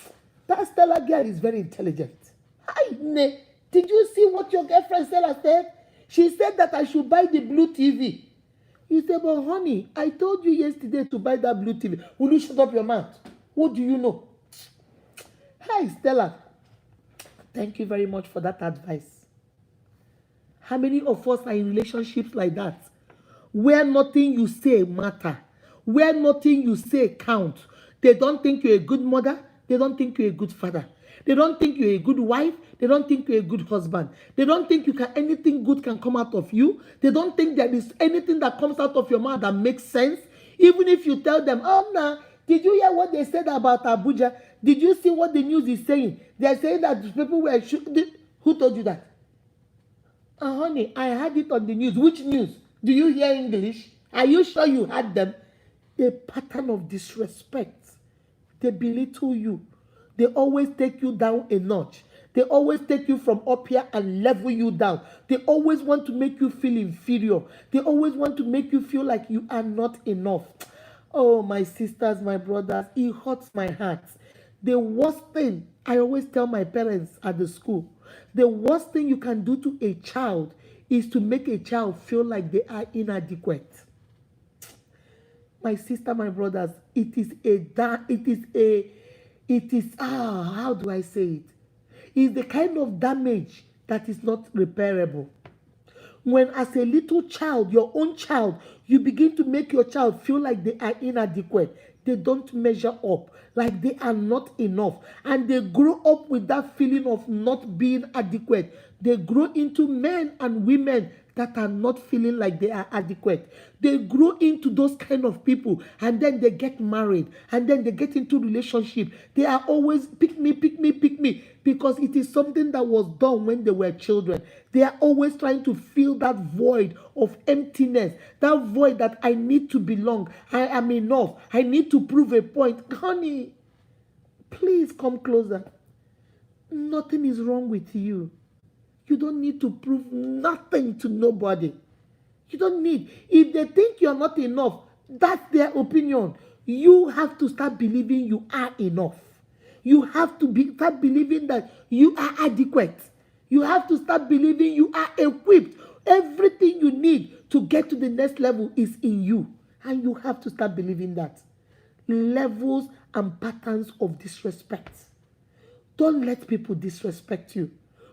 that Stella girl is very intelligent. Hi, Ne, did you see what your girlfriend Stella said? She said that I should buy the blue TV." You say, "But honey, I told you yesterday to buy that blue TV. Will you shut up your mouth? What do you know?" Hi, Stella. Thank you very much for that advice. How many of us are in relationships like that? Where nothing you say matter. Where nothing you say count. They don't think you're a good mother. They don't think you're a good father. They don't think you're a good wife. They don't think you're a good husband. They don't think anything good can come out of you. They don't think there is anything that comes out of your mouth that makes sense. Even if you tell them, "Oh, nah, did you hear what they said about Abuja? Did you see what the news is saying? They're saying that people were who told you that?" Honey, I heard it on the news. Which news? Do you hear English? Are you sure you heard them? A pattern of disrespect. They belittle you. They always take you down a notch. They always take you from up here and level you down. They always want to make you feel inferior. They always want to make you feel like you are not enough. Oh, my sisters, my brothers, it hurts my heart. The worst thing, I always tell my parents at the school, the worst thing you can do to a child is to make a child feel like they are inadequate. My sister, my brothers, how do I say it? It's the kind of damage that is not repairable. When as a little child, your own child, you begin to make your child feel like they are inadequate. They don't measure up, like they are not enough. And they grow up with that feeling of not being adequate. They grow into men and women that are not feeling like they are adequate. They grow into those kind of people, and then they get married, and then they get into relationship. They are always pick me, because it is something that was done when they were children. They are always trying to fill that void of emptiness, that void that I need to belong. I am enough. I need to prove a point. Honey, please come closer. Nothing is wrong with you. You don't need to prove nothing to nobody. You don't need. If they think you're not enough, that's their opinion. You have to start believing you are enough. You have to start believing that you are adequate. You have to start believing you are equipped. Everything you need to get to the next level is in you. And you have to start believing that. Levels and patterns of disrespect. Don't let people disrespect you.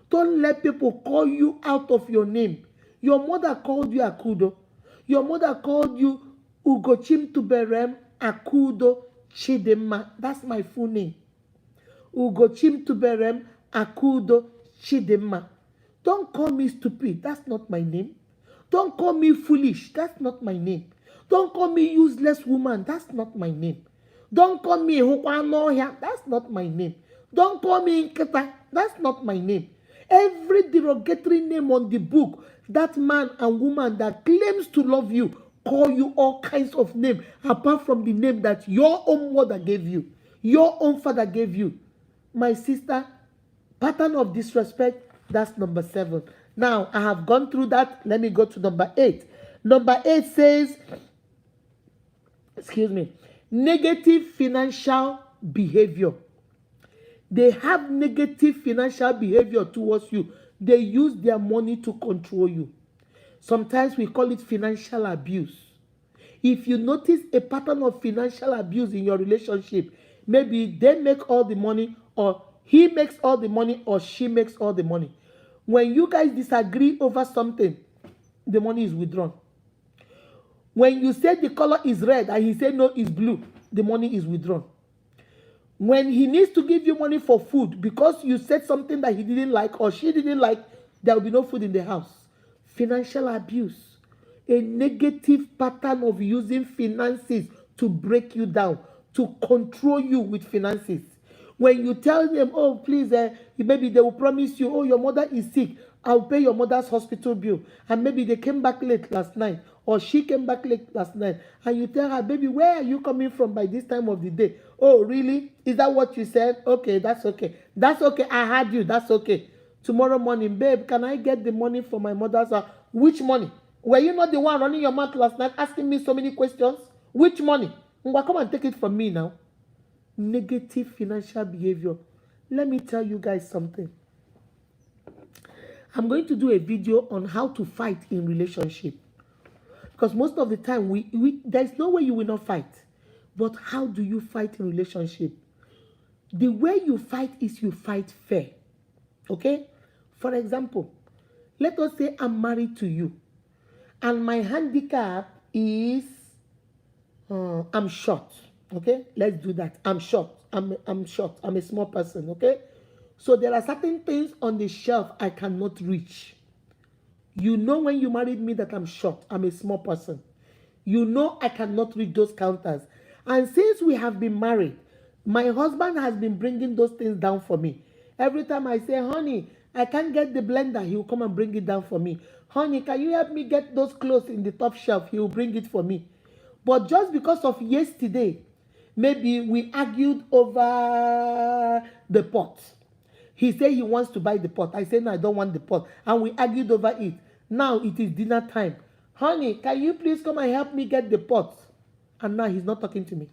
Don't let people call you out of your name. Your mother called you Akudo. Your mother called you Ugochim Tuberem Akudo Chidema. That's my full name. Ugochim Tuberem Akudo Chidema. Don't call me stupid. That's not my name. Don't call me foolish. That's not my name. Don't call me useless woman. That's not my name. Don't call me Hukwanoya. That's not my name. Don't call me Nketa. That's not my name. Every derogatory name on the book, that man and woman that claims to love you call you all kinds of names apart from the name that your own mother gave you, your own father gave you. My sister, pattern of disrespect, that's number 7. Now, I have gone through that. Let me go to number 8. Number 8 says, negative financial behavior. They have negative financial behavior towards you. They use their money to control you. Sometimes we call it financial abuse. If you notice a pattern of financial abuse in your relationship, maybe they make all the money, or he makes all the money, or she makes all the money. When you guys disagree over something, the money is withdrawn. When you say the color is red and he said no, it's blue, the money is withdrawn. When he needs to give you money for food because you said something that he didn't like or she didn't like, there will be no food in the house. Financial abuse. A negative pattern of using finances to break you down, to control you with finances. When you tell them, oh, please, maybe they will promise you, oh, your mother is sick, I'll pay your mother's hospital bill. And maybe they came back late last night, or she came back late last night. And you tell her, baby, where are you coming from by this time of the day? Oh, really? Is that what you said? Okay, that's okay. That's okay. I heard you. That's okay. Tomorrow morning, babe, can I get the money for my mother's house? Which money? Were you not the one running your mouth last night asking me so many questions? Which money? Come and take it from me now. Negative financial behavior. Let me tell you guys something. I'm going to do a video on how to fight in relationship. Because most of the time, there's no way you will not fight. But how do you fight in relationship? The way you fight is you fight fair. Okay? For example, let us say I'm married to you. And my handicap is, I'm short. Okay? Let's do that. I'm short. I'm short. I'm a small person. Okay? So there are certain things on the shelf I cannot reach. You know when you married me that I'm short. I'm a small person. You know I cannot reach those counters. And since we have been married, my husband has been bringing those things down for me. Every time I say, honey, I can't get the blender, he will come and bring it down for me. Honey, can you help me get those clothes in the top shelf? He will bring it for me. But just because of yesterday, maybe we argued over the pot. He said he wants to buy the pot. I said, no, I don't want the pot. And we argued over it. Now it is dinner time. Honey, can you please come and help me get the pot? And now he's not talking to me.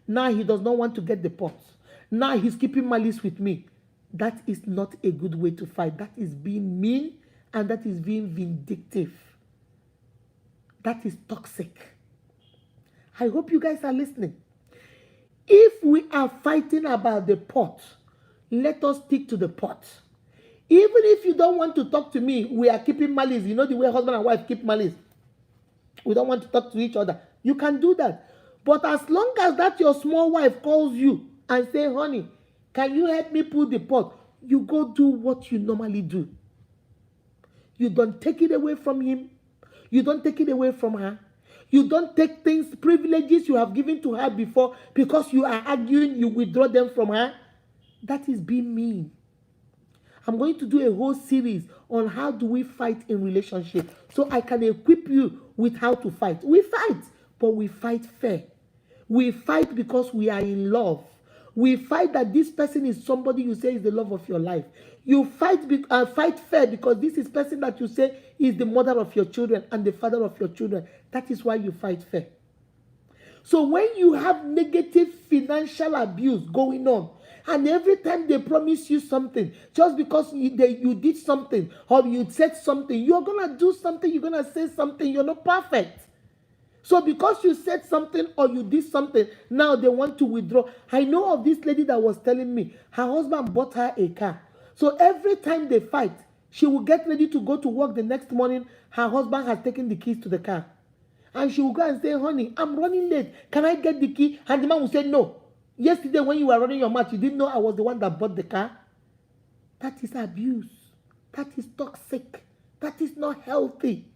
Now he does not want to get the pot. Now he's keeping malice with me. That is not a good way to fight. That is being mean and that is being vindictive. That is toxic. I hope you guys are listening. If we are fighting about the pot, let us stick to the pot. Even if you don't want to talk to me, we are keeping malice. You know the way husband and wife keep malice. We don't want to talk to each other. You can do that. But as long as that your small wife calls you and say, honey, can you help me pull the pot? You go do what you normally do. You don't take it away from him. You don't take it away from her. You don't take things, privileges you have given to her before because you are arguing, you withdraw them from her. That is being mean. I'm going to do a whole series on how do we fight in relationship so I can equip you with how to fight. We fight, but we fight fair. We fight because we are in love. We fight that this person is somebody you say is the love of your life. You fight fair because this is person that you say is the mother of your children and the father of your children. That is why you fight fair. So when you have negative financial abuse going on, and every time they promise you something, just because you did something or you said something, you're going to do something, you're going to say something, you're not perfect. So because you said something or you did something, now they want to withdraw. I know of this lady that was telling me her husband bought her a car. So every time they fight, she will get ready to go to work the next morning. Her husband has taken the keys to the car. And she will go and say, honey, I'm running late. Can I get the key? And the man will say, no. Yesterday when you were running your mouth, you didn't know I was the one that bought the car. That is abuse. That is toxic. That is not healthy.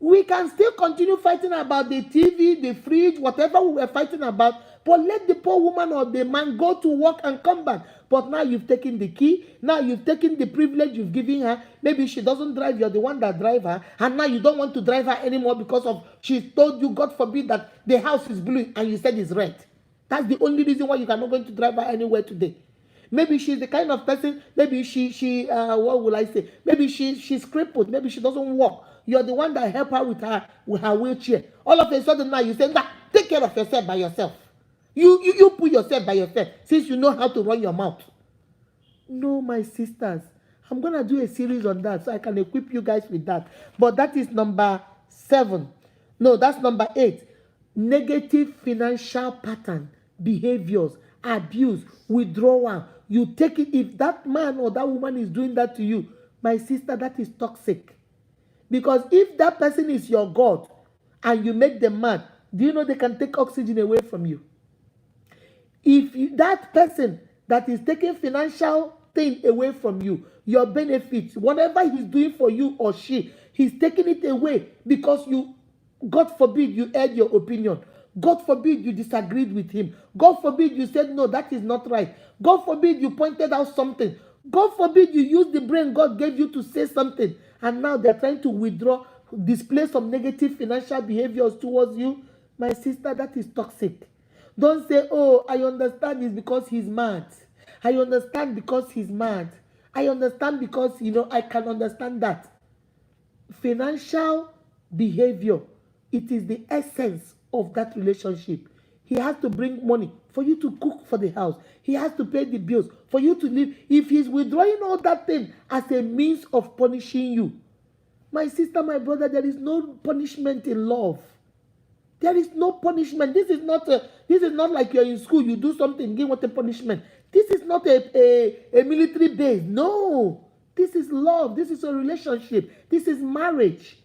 We can still continue fighting about the TV, the fridge, whatever we were fighting about, but let the poor woman or the man go to work and come back. But now you've taken the key, now you've taken the privilege you've given her. Maybe she doesn't drive, you're the one that drive her, and now you don't want to drive her anymore because of she told you, God forbid, that the house is blue and you said it's red. That's the only reason why you cannot going to drive her anywhere today. Maybe she's the kind of person, maybe she what will I say? Maybe she's crippled, maybe she doesn't walk. You're the one that help her with her wheelchair. All of a sudden now you say, nah, take care of yourself by yourself. You put yourself by yourself since you know how to run your mouth. No, my sisters, I'm gonna do a series on that so I can equip you guys with that. But that is number 7. No, that's number 8. Negative financial pattern, behaviors, abuse, withdrawal. You take it. If that man or that woman is doing that to you, my sister, that is toxic. Because if that person is your God and you make them mad, do you know they can take oxygen away from you? If that person that is taking financial thing away from you, your benefits, whatever he's doing for you or she, he's taking it away because you, God forbid, you aired your opinion. God forbid you disagreed with him. God forbid you said, no, that is not right. God forbid you pointed out something. God forbid you used the brain God gave you to say something. And now they're trying to withdraw, display some negative financial behaviors towards you. My sister, that is toxic. Don't say, oh, I understand it's because he's mad. I understand because he's mad. I understand because, I can understand that. Financial behavior, it is the essence of that relationship. He has to bring money for you to cook for the house. He has to pay the bills for you to live. If he's withdrawing all that thing as a means of punishing you, my sister, my brother, there is no punishment in love. There is no punishment. This is not like you're in school, you do something, give what a punishment. This is not a military base. No. This is love. This is a relationship. This is marriage.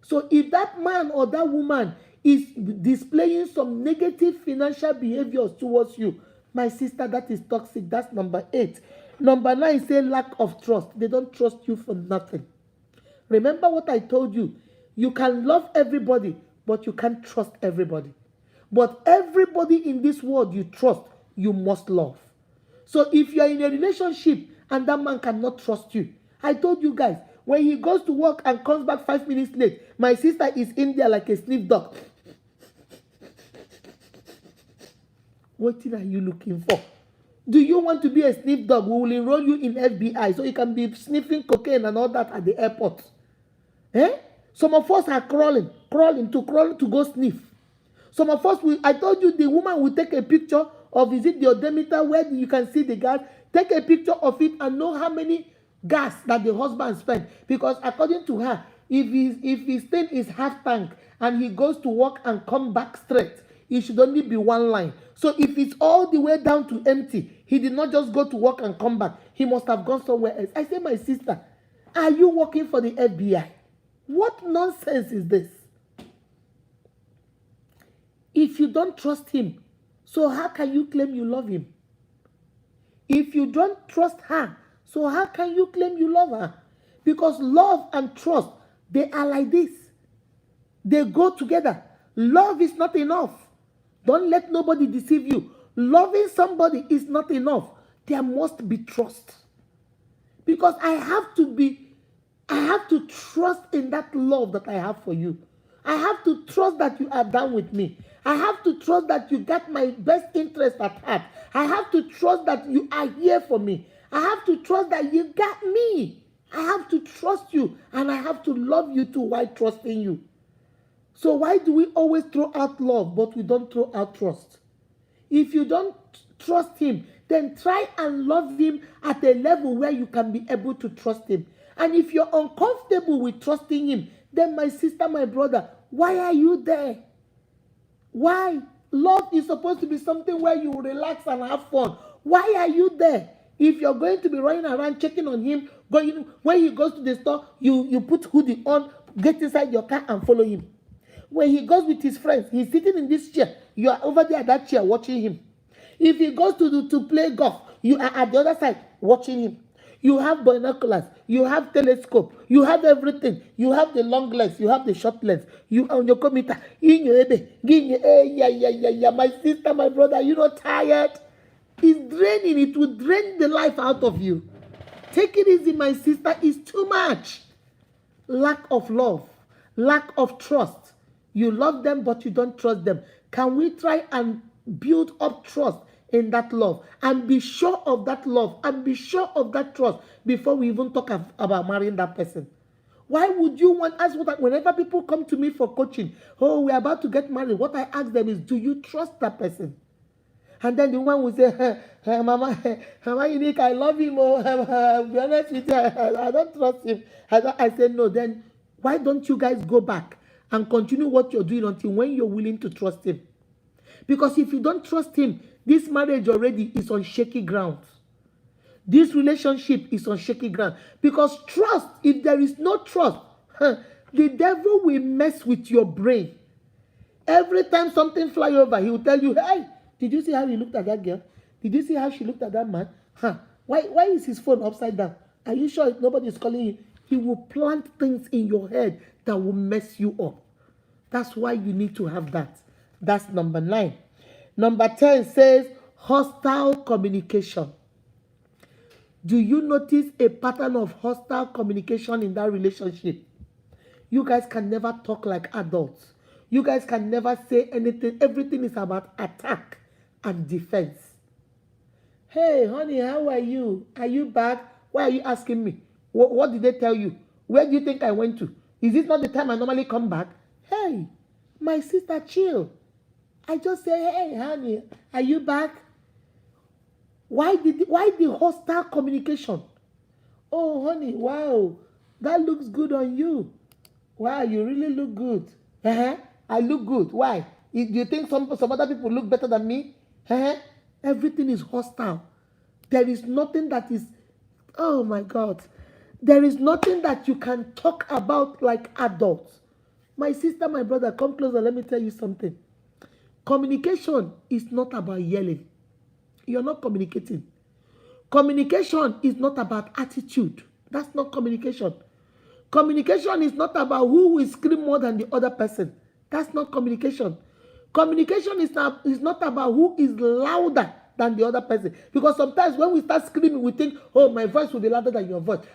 So if that man or that woman is displaying some negative financial behaviors towards you, my sister, that is toxic. That's number 8. Number 9 say lack of trust. They don't trust you for nothing. Remember what I told you. You can love everybody, but you can't trust everybody. But everybody in this world you trust, you must love. So if you're in a relationship and that man cannot trust you, I told you guys, when he goes to work and comes back 5 minutes late, my sister is in there like a sniff dog. What are you looking for? Do you want to be a sniff dog? We will enroll you in FBI so you can be sniffing cocaine and all that at the airport. Some of us are crawling to go sniff. Some of us, I told you the woman will take a picture of, is it the odometer where you can see the gas? Take a picture of it and know how many gas that the husband spent. Because according to her, if his thing is half tank and he goes to work and come back straight, it should only be 1 line. So if it's all the way down to empty, he did not just go to work and come back. He must have gone somewhere else. I say, my sister, are you working for the FBI? What nonsense is this? If you don't trust him, so how can you claim you love him? If you don't trust her, so how can you claim you love her? Because love and trust, they are like this. They go together. Love is not enough. Don't let nobody deceive you. Loving somebody is not enough. There must be trust. Because I have to trust in that love that I have for you. I have to trust that you are down with me. I have to trust that you got my best interest at heart. I have to trust that you are here for me. I have to trust that you got me. I have to trust you, and I have to love you too while trusting you. So why do we always throw out love, but we don't throw out trust? If you don't trust him, then try and love him at a level where you can be able to trust him. And if you're uncomfortable with trusting him, then my sister, my brother, why are you there? Why? Love is supposed to be something where you relax and have fun. Why are you there? If you're going to be running around checking on him, when he goes to the store, you put hoodie on, get inside your car and follow him. When he goes with his friends, he's sitting in this chair. You are over there at that chair watching him. If he goes to play golf, you are at the other side watching him. You have binoculars, you have telescope, you have everything. You have the long lens, you have the short lens, you on your computer. My sister, my brother, you not tired? It's draining. It will drain the life out of you. Take it easy, my sister. It's too much. Lack of love, lack of trust. You love them, but you don't trust them. Can we try and build up trust in that love and be sure of that love and be sure of that trust before we even talk about marrying that person? Why would you want us? Whenever people come to me for coaching, oh, we're about to get married, what I ask them is, do you trust that person? And then the one will say, Mama, Mama Unique, I love him. Oh, be honest with you, I don't trust him. I said, no, then why don't you guys go back and continue what you're doing until when you're willing to trust him? Because if you don't trust him, this marriage already is on shaky ground. This relationship is on shaky ground. Because trust, if there is no trust, the devil will mess with your brain. Every time something fly over, he will tell you, hey, did you see how he looked at that girl? Did you see how she looked at that man? Why is his phone upside down? Are you sure nobody is calling you? He will plant things in your head that will mess you up. That's why you need to have that. That's number 9. Number 10 says hostile communication. Do you notice a pattern of hostile communication in that relationship? You guys can never talk like adults. You guys can never say anything. Everything is about attack and defense. Hey, honey, how are you? Are you back? Why are you asking me? What did they tell you? Where do you think I went to? Is this not the time I normally come back? Hey, my sister, chill. I just say, hey, honey, are you back? Why the hostile communication? Oh, honey, wow, that looks good on you. Wow, you really look good. I look good. Why? Do you think some other people look better than me? Everything is hostile. There is nothing that is, oh my God. There is nothing that you can talk about like adults. My sister, my brother, come closer. Let me tell you something. Communication is not about yelling. You're not communicating. Communication is not about attitude. That's not communication. Communication is not about who will scream more than the other person. That's not communication. Communication is not about who is louder than the other person. Because sometimes when we start screaming, we think, oh, my voice will be louder than your voice.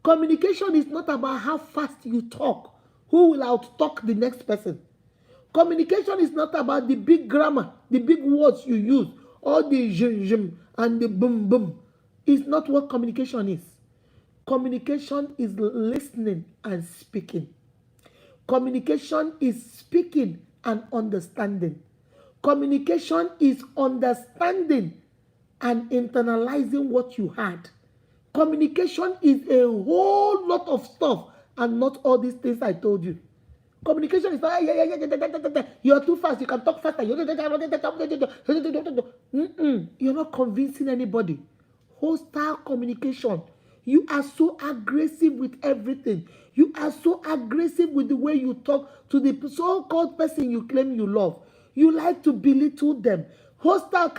Communication is not about how fast you talk. Who will out-talk the next person? Communication is not about the big grammar, the big words you use, all the jim and the boom boom. It's not what communication is. Communication is listening and speaking. Communication is speaking and understanding. Communication is understanding and internalizing what you had. Communication is a whole lot of stuff and not all these things I told you. Communication is not, you're too fast, you can talk faster. You're not convincing anybody. Hostile communication. You are so aggressive with everything. You are so aggressive with the way you talk to the so-called person you claim you love. You like to belittle them. Hostile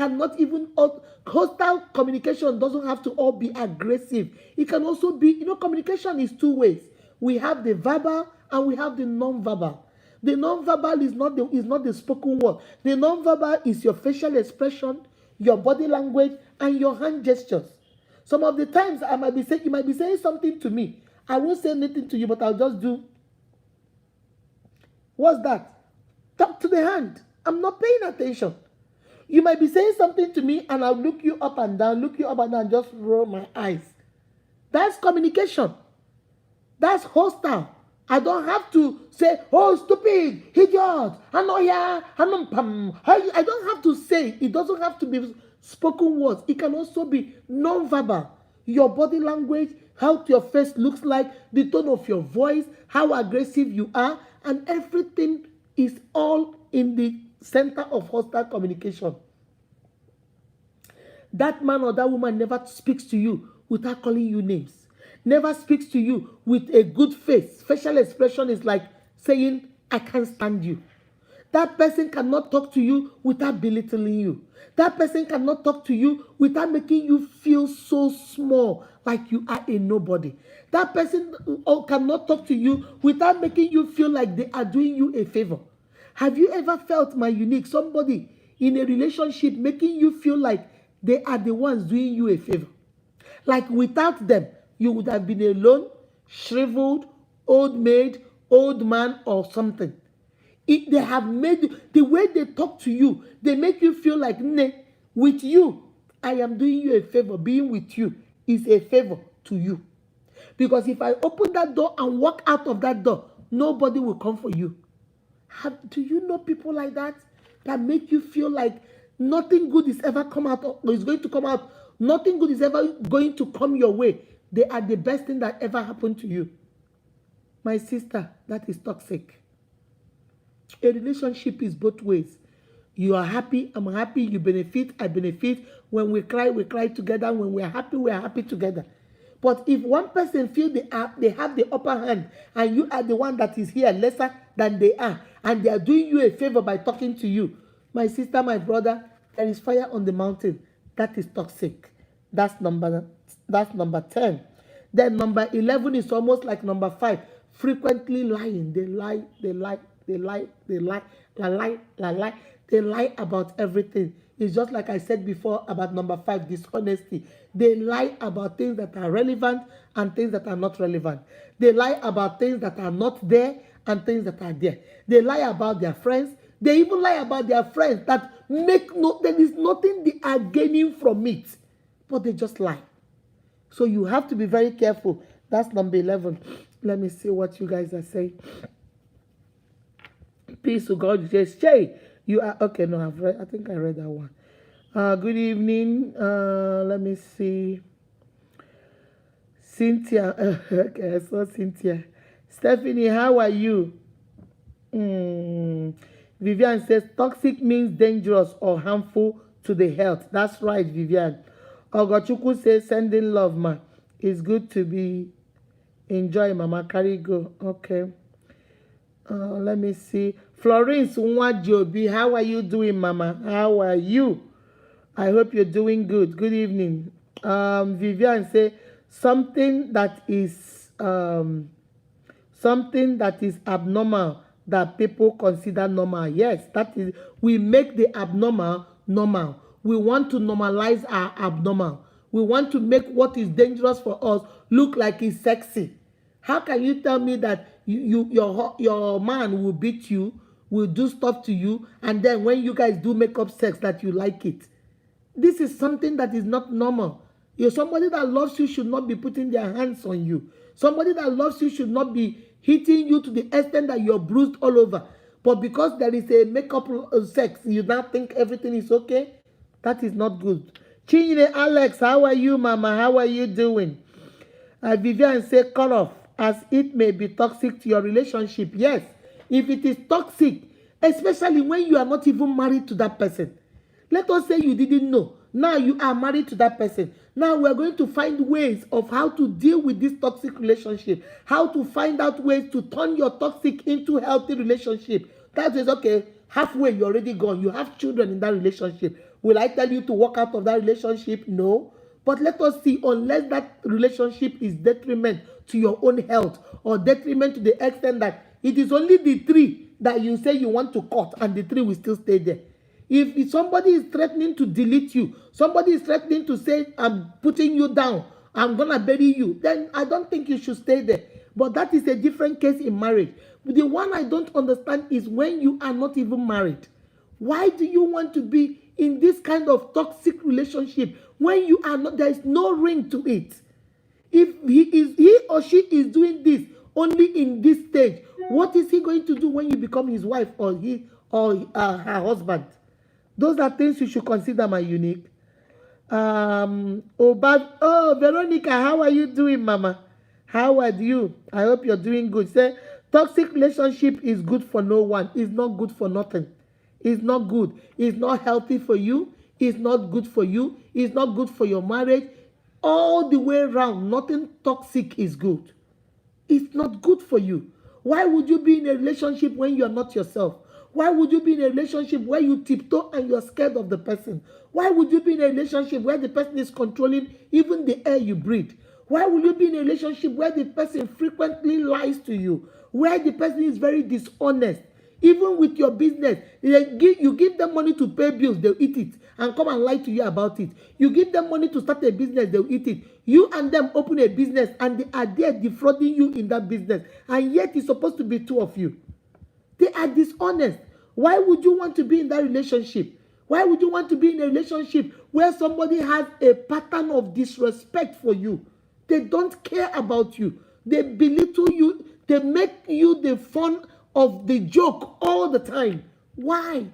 communication doesn't have to all be aggressive. It can also be, communication is two ways. We have the verbal and we have the non-verbal. The non-verbal is not the spoken word. The non-verbal is your facial expression, your body language, and your hand gestures. Some of the times you might be saying something to me. I won't say anything to you, but I'll just do. What's that? Talk to the hand. I'm not paying attention. You might be saying something to me, and I'll look you up and down, just roll my eyes. That's communication. That's hostile. I don't have to say, oh, stupid, idiot, I don't have to say. It doesn't have to be spoken words. It can also be non-verbal. Your body language, how your face looks like, the tone of your voice, how aggressive you are, and everything is all in the center of hostile communication. That man or that woman never speaks to you without calling you names. Never speaks to you with a good face. Facial expression is like saying, I can't stand you. That person cannot talk to you without belittling you. That person cannot talk to you without making you feel so small, like you are a nobody. That person cannot talk to you without making you feel like they are doing you a favor. Have you ever felt, my unique, somebody in a relationship making you feel like they are the ones doing you a favor? Like without them, you would have been alone, shriveled, old maid, old man, or something. They have made the way they talk to you, they make you feel like, nah, with you, I am doing you a favor. Being with you is a favor to you. Because if I open that door and walk out of that door, nobody will come for you. Do you know people like that? That make you feel like nothing good is ever come out or is going to come out. Nothing good is ever going to come your way. They are the best thing that ever happened to you. My sister, that is toxic. A relationship is both ways. You are happy, I'm happy, you benefit, I benefit. When we cry together. When we are happy together. But if one person feels they have the upper hand and you are the one that is here lesser than they are, and they are doing you a favor by talking to you, my sister, my brother, there is fire on the mountain. That is toxic. That's number 10. Then number 11 is almost like number 5. Frequently lying. They lie. They lie about everything. It's just like I said before about number 5, dishonesty. They lie about things that are relevant and things that are not relevant. They lie about things that are not there and things that are there. They lie about their friends. They even lie about their friends that there is nothing they are gaining from it, but they just lie. So you have to be very careful. That's number 11. Let me see what you guys are saying. Peace to God. Just say you are okay. No, I think I read that one. Good evening. Let me see. Cynthia. Okay, I saw Cynthia. Stephanie, how are you? Vivian says toxic means dangerous or harmful to the health. That's right, Vivian. Ogochukwu says sending love, ma. It's good to be enjoy, mama. Carry go. Okay. Let me see. Florence Nwajobi, how are you doing, mama? How are you? I hope you're doing good. Good evening. Vivian say something that is abnormal that people consider normal. Yes, that is, we make the abnormal normal. We want to normalize our abnormal. We want to make what is dangerous for us look like it's sexy. How can you tell me that your man will beat you, will do stuff to you, and then when you guys do make up sex that you like it? This is something that is not normal. Somebody that loves you should not be putting their hands on you. Somebody that loves you should not be hitting you to the extent that you're bruised all over. But because there is a make-up sex, you now think everything is okay? That is not good. Chinyere Alex, how are you, mama? How are you doing? Vivian say cut off, as it may be toxic to your relationship. Yes, if it is toxic, especially when you are not even married to that person. Let us say you didn't know. Now you are married to that person. Now we are going to find ways of how to deal with this toxic relationship. How to find out ways to turn your toxic into healthy relationship. That is okay. Halfway, you're already gone. You have children in that relationship. Will I tell you to walk out of that relationship? No. But let us see, unless that relationship is detriment to your own health or detriment to the extent that it is only the tree that you say you want to cut and the tree will still stay there. If somebody is threatening to delete you, somebody is threatening to say, I'm putting you down, I'm going to bury you, then I don't think you should stay there. But that is a different case in marriage. The one I don't understand is when you are not even married. Why do you want to be in this kind of toxic relationship when you are not? There is no ring to it. If he or she is doing this only in this stage, what is he going to do when you become his wife or her husband? Those are things you should consider, my unique. Veronica, how are you doing, mama? How are you? I hope you're doing good. Say, toxic relationship is good for no one. It's not good for nothing. It's not good. It's not healthy for you. It's not good for you. It's not good for your marriage. All the way around, nothing toxic is good. It's not good for you. Why would you be in a relationship when you are not yourself? Why would you be in a relationship where you tiptoe and you're scared of the person? Why would you be in a relationship where the person is controlling even the air you breathe? Why will you be in a relationship where the person frequently lies to you, where the person is very dishonest? Even with your business, you give them money to pay bills, they'll eat it and come and lie to you about it. You give them money to start a business, they'll eat it. You and them open a business and they are there defrauding you in that business, and yet it's supposed to be two of you. They are dishonest. Why would you want to be in that relationship? Why would you want to be in a relationship where somebody has a pattern of disrespect for you? They don't care about you. They belittle you. They make you the fun of the joke all the time. Why?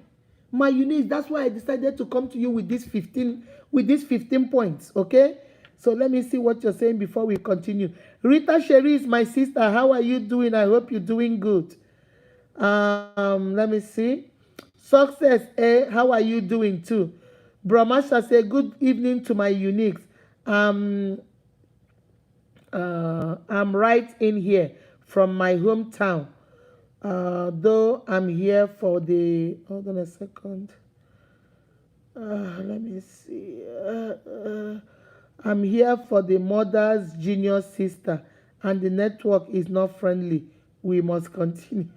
My Eunice, that's why I decided to come to you with these 15 points, okay? So let me see what you're saying before we continue. Rita Sherry is my sister. How are you doing? I hope you're doing good. Let me see. Success, how are you doing too? Brahmasha say good evening to my uniques. I'm right in here from my hometown. Though I'm here for the, hold on a second. Let me see. I'm here for the mother's junior sister, and the network is not friendly. We must continue.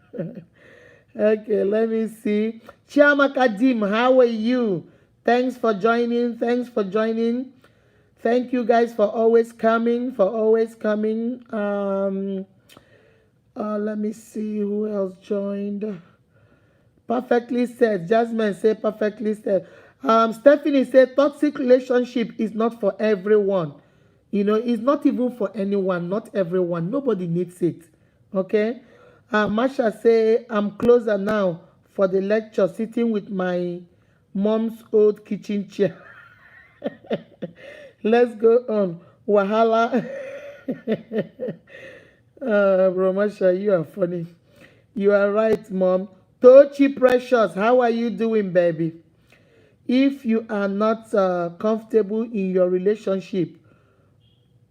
Okay, let me see. Chiamaka Dim, how are you? Thanks for joining. Thanks for joining. Thank you guys for always coming. Let me see who else joined. Perfectly said. Jasmine said perfectly said. Stephanie said toxic relationship is not for everyone. You know, it's not even for anyone, not everyone. Nobody needs it. Okay? Masha say I'm closer now for the lecture, sitting with my mom's old kitchen chair. Let's go on. Wahala. Bro Masha, you are funny. You are right, Mom. Tochi Precious, how are you doing, baby? If you are not comfortable in your relationship,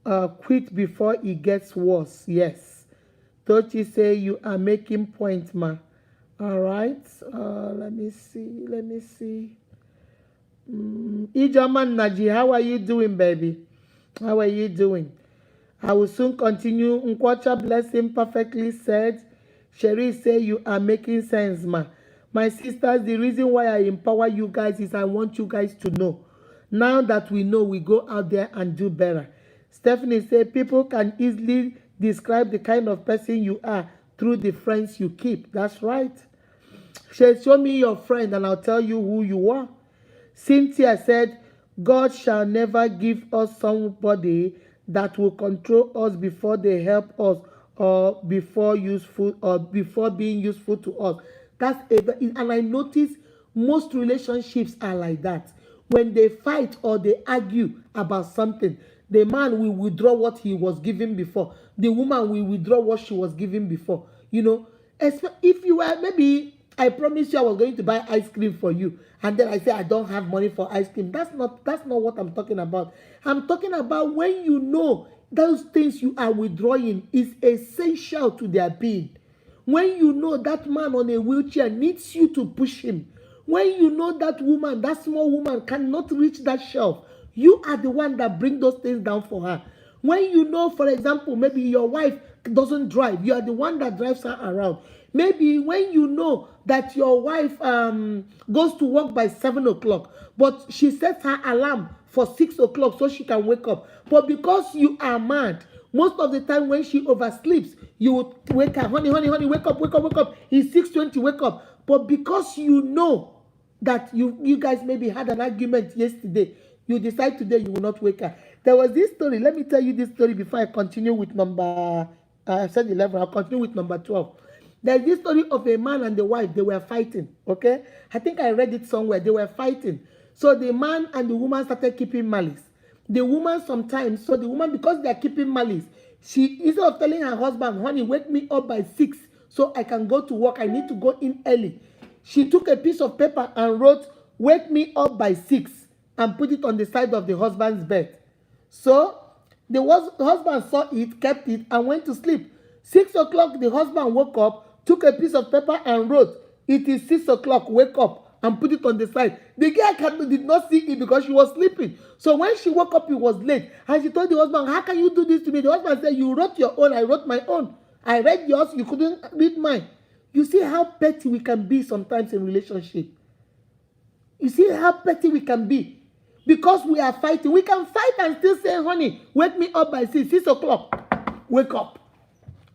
quit before it gets worse. Yes. Tochi say you are making point, ma. All right. Let me see. Ijaman Naji, how are you doing, baby? How are you doing? I will soon continue. Nkwacha Blessing perfectly said. Sherry say you are making sense, ma. My sisters, the reason why I empower you guys is I want you guys to know. Now that we know, we go out there and do better. Stephanie say people can easily describe the kind of person you are through the friends you keep. That's right. Show me your friend and I'll tell you who you are. Cynthia said, God shall never give us somebody that will control us before they help us or before being useful to us. And I notice most relationships are like that. When they fight or they argue about something, the man will withdraw what he was given before. The woman will withdraw what she was given before. You know, if you were maybe I promised you I was going to buy ice cream for you, and then I say I don't have money for ice cream. That's not what I'm talking about. I'm talking about when you know those things you are withdrawing is essential to their being. When you know that man on a wheelchair needs you to push him. When you know that woman, that small woman cannot reach that shelf, you are the one that bring those things down for her. When you know, for example, maybe your wife doesn't drive, you are the one that drives her around. Maybe when you know that your wife goes to work by 7 o'clock, but she sets her alarm for 6 o'clock so she can wake up. But because you are mad, most of the time when she oversleeps, you would wake her, honey, wake up. It's 6:20, wake up. But because you know that you guys maybe had an argument yesterday, you decide today you will not wake her. There was this story. Let me tell you this story before I continue with number, I said 11, I'll continue with number 12. There's this story of a man and the wife. They were fighting, okay? I think I read it somewhere. They were fighting. So the man and the woman started keeping malice. The woman sometimes, so the woman, because they are keeping malice, she, instead of telling her husband, honey, wake me up by 6 so I can go to work, I need to go in early. She took a piece of paper and wrote, wake me up by 6, and put it on the side of the husband's bed. So the husband saw it, kept it, and went to sleep. 6 o'clock, the husband woke up, took a piece of paper and wrote, It is 6 o'clock, wake up and put it on the side. The girl did not see it because she was sleeping. So when she woke up, it was late. And she told the husband, how can you do this to me? The husband said, you wrote your own, I wrote my own. I read yours, you couldn't read mine. You see how petty we can be sometimes in relationship. You see how petty we can be. Because we are fighting. We can fight and still say, honey, wake me up by 6 o'clock. Wake up.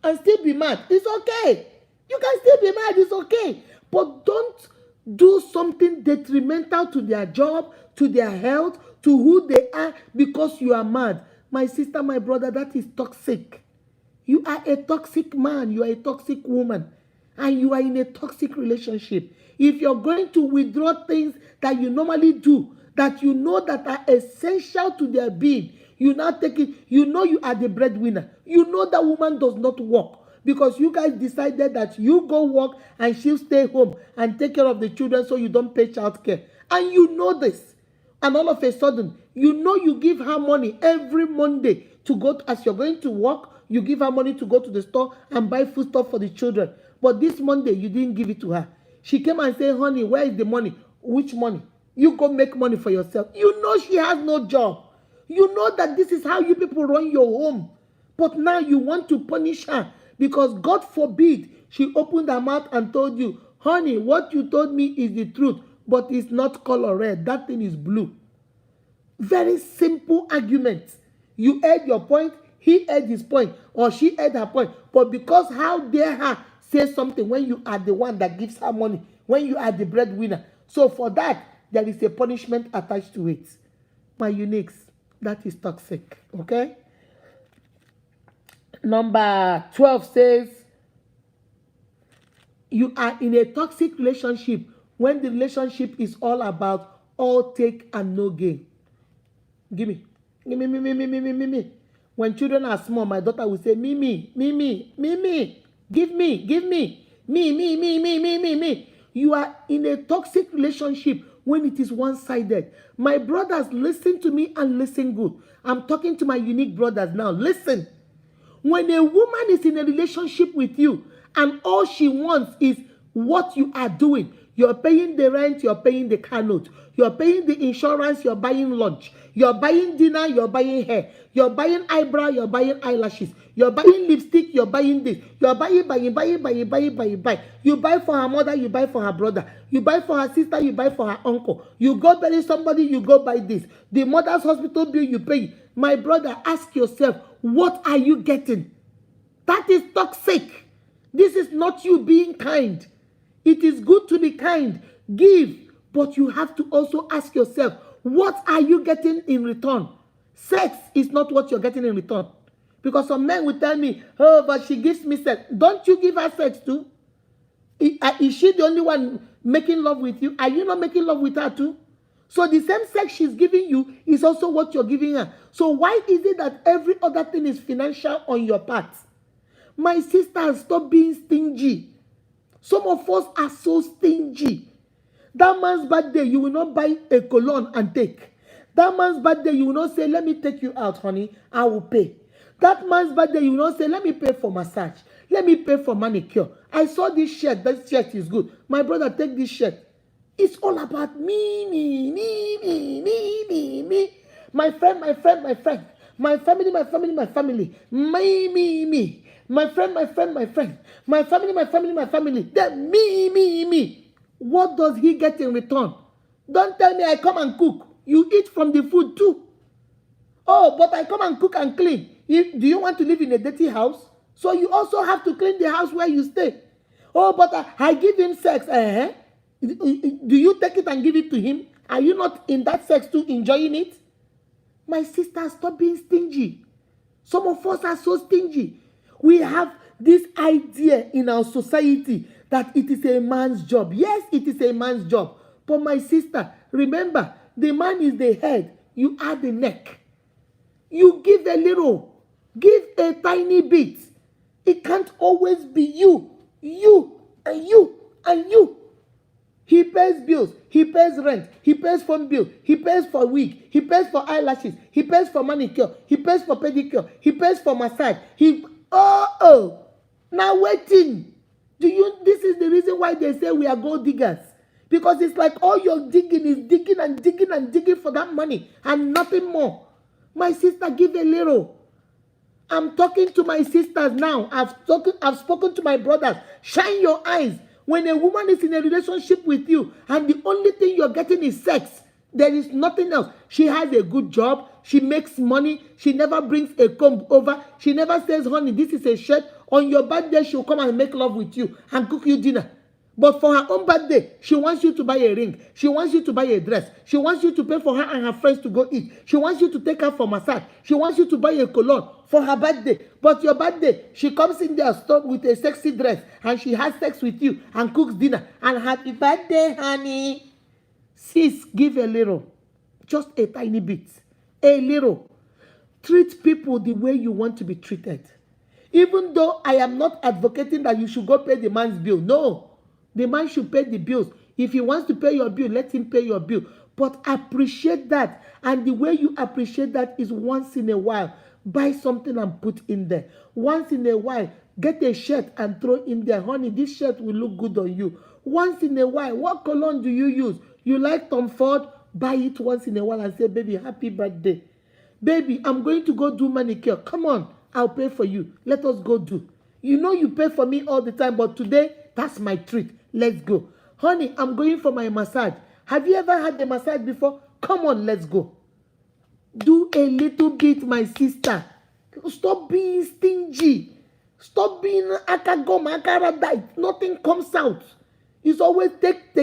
And still be mad. It's okay. You can still be mad. It's okay. But don't do something detrimental to their job, to their health, to who they are because you are mad. My sister, my brother, that is toxic. You are a toxic man. You are a toxic woman. And you are in a toxic relationship. If you're going to withdraw things that you normally do, that you know that are essential to their being, you now take it, you know you are the breadwinner. You know that woman does not work because you guys decided that you go work and she'll stay home and take care of the children so you don't pay child care. And you know this. And all of a sudden, you know you give her money every Monday to go, as you're going to work, you give her money to go to the store and buy food stuff for the children. But this Monday, you didn't give it to her. She came and said, honey, where is the money? Which money? You go make money for yourself. You know she has no job. You know that this is how you people run your home. But now you want to punish her because God forbid she opened her mouth and told you, honey, what you told me is the truth, but it's not color red. That thing is blue. Very simple argument. You heard your point, he heard his point, or she heard her point. But because how dare her say something when you are the one that gives her money, when you are the breadwinner. So for that, there is a punishment attached to it. My uniques, that is toxic. Okay? Number 12 says, you are in a toxic relationship when the relationship is all about all take and no gain. Give me. Give me. When children are small, my daughter will say, me. Give me. Me. You are in a toxic relationship when it is one-sided. My brothers, listen to me and listen good. I'm talking to my unique brothers now. Listen. When a woman is in a relationship with you and all she wants is what you are doing, you're paying the rent, you're paying the car note, you're paying the insurance, you're buying lunch, you're buying dinner, you're buying hair, you're buying eyebrow, you're buying eyelashes, you're buying lipstick, you're buying this, you're buying. You buy for her mother, you buy for her brother, you buy for her sister, you buy for her uncle. You go bury somebody, you go buy this. The mother's hospital bill, you pay. My brother, ask yourself, what are you getting? That is toxic. This is not you being kind. It is good to be kind. Give. But you have to also ask yourself, what are you getting in return? Sex is not what you're getting in return. Because some men will tell me, oh, but she gives me sex. Don't you give her sex too? Is she the only one making love with you? Are you not making love with her too? So the same sex she's giving you is also what you're giving her. So why is it that every other thing is financial on your part? My sisters, stop being stingy. Some of us are so stingy. That man's birthday, you will not buy a cologne and take. That man's birthday, you will not say, let me take you out, honey. I will pay. That man's birthday, you will not say, let me pay for massage. Let me pay for manicure. I saw this shirt. That shirt is good. My brother, take this shirt. It's all about me. My friend. My family. My family. Me. My friend. My family. Then me. What does he get in return? Don't tell me I come and cook. You eat from the food too. Oh, but I come and cook and clean. Do you want to live in a dirty house? So you also have to clean the house where you stay. Oh, but I give him sex. Do you take it and give it to him? Are you not in that sex too, enjoying it? My sister, stop being stingy. Some of us are so stingy. We have this idea in our society that it is a man's job. Yes, it is a man's job. But my sister, remember, the man is the head. You are the neck. You give a little. Give a tiny bit. It can't always be you. He pays bills. He pays rent. He pays phone bill. He pays for wig. He pays for eyelashes. He pays for manicure. He pays for pedicure. He pays for massage. Now waiting. This is the reason why they say we are gold diggers. Because it's like all you're digging is digging and digging and digging for that money and nothing more. My sister, give a little. I'm talking to my sisters now. I've spoken to my brothers. Shine your eyes. When a woman is in a relationship with you and the only thing you're getting is sex, there is nothing else. She has a good job. She makes money. She never brings a comb over. She never says, honey, this is a shirt. On your birthday, she'll come and make love with you and cook you dinner. But for her own birthday, she wants you to buy a ring. She wants you to buy a dress. She wants you to pay for her and her friends to go eat. She wants you to take her for massage. She wants you to buy a cologne for her birthday. But your birthday, she comes in there with a sexy dress and she has sex with you and cooks dinner. And happy birthday, honey. Sis, give a little. Just a tiny bit. A little. Treat people the way you want to be treated. Even though I am not advocating that you should go pay the man's bill. No. The man should pay the bills. If he wants to pay your bill, let him pay your bill. But appreciate that. And the way you appreciate that is once in a while, buy something and put in there. Once in a while, get a shirt and throw in there. Honey, this shirt will look good on you. Once in a while, what cologne do you use? You like Tom Ford? Buy it once in a while and say, baby, happy birthday. Baby, I'm going to go do manicure. Come on, I'll pay for you. Let us go do. You know you pay for me all the time, but today, that's my treat. Let's go. Honey, I'm going for my massage. Have you ever had a massage before? Come on, let's go. Do a little bit, my sister. Stop being stingy. Stop being akagoma, akaradite. Nothing comes out. It's always take.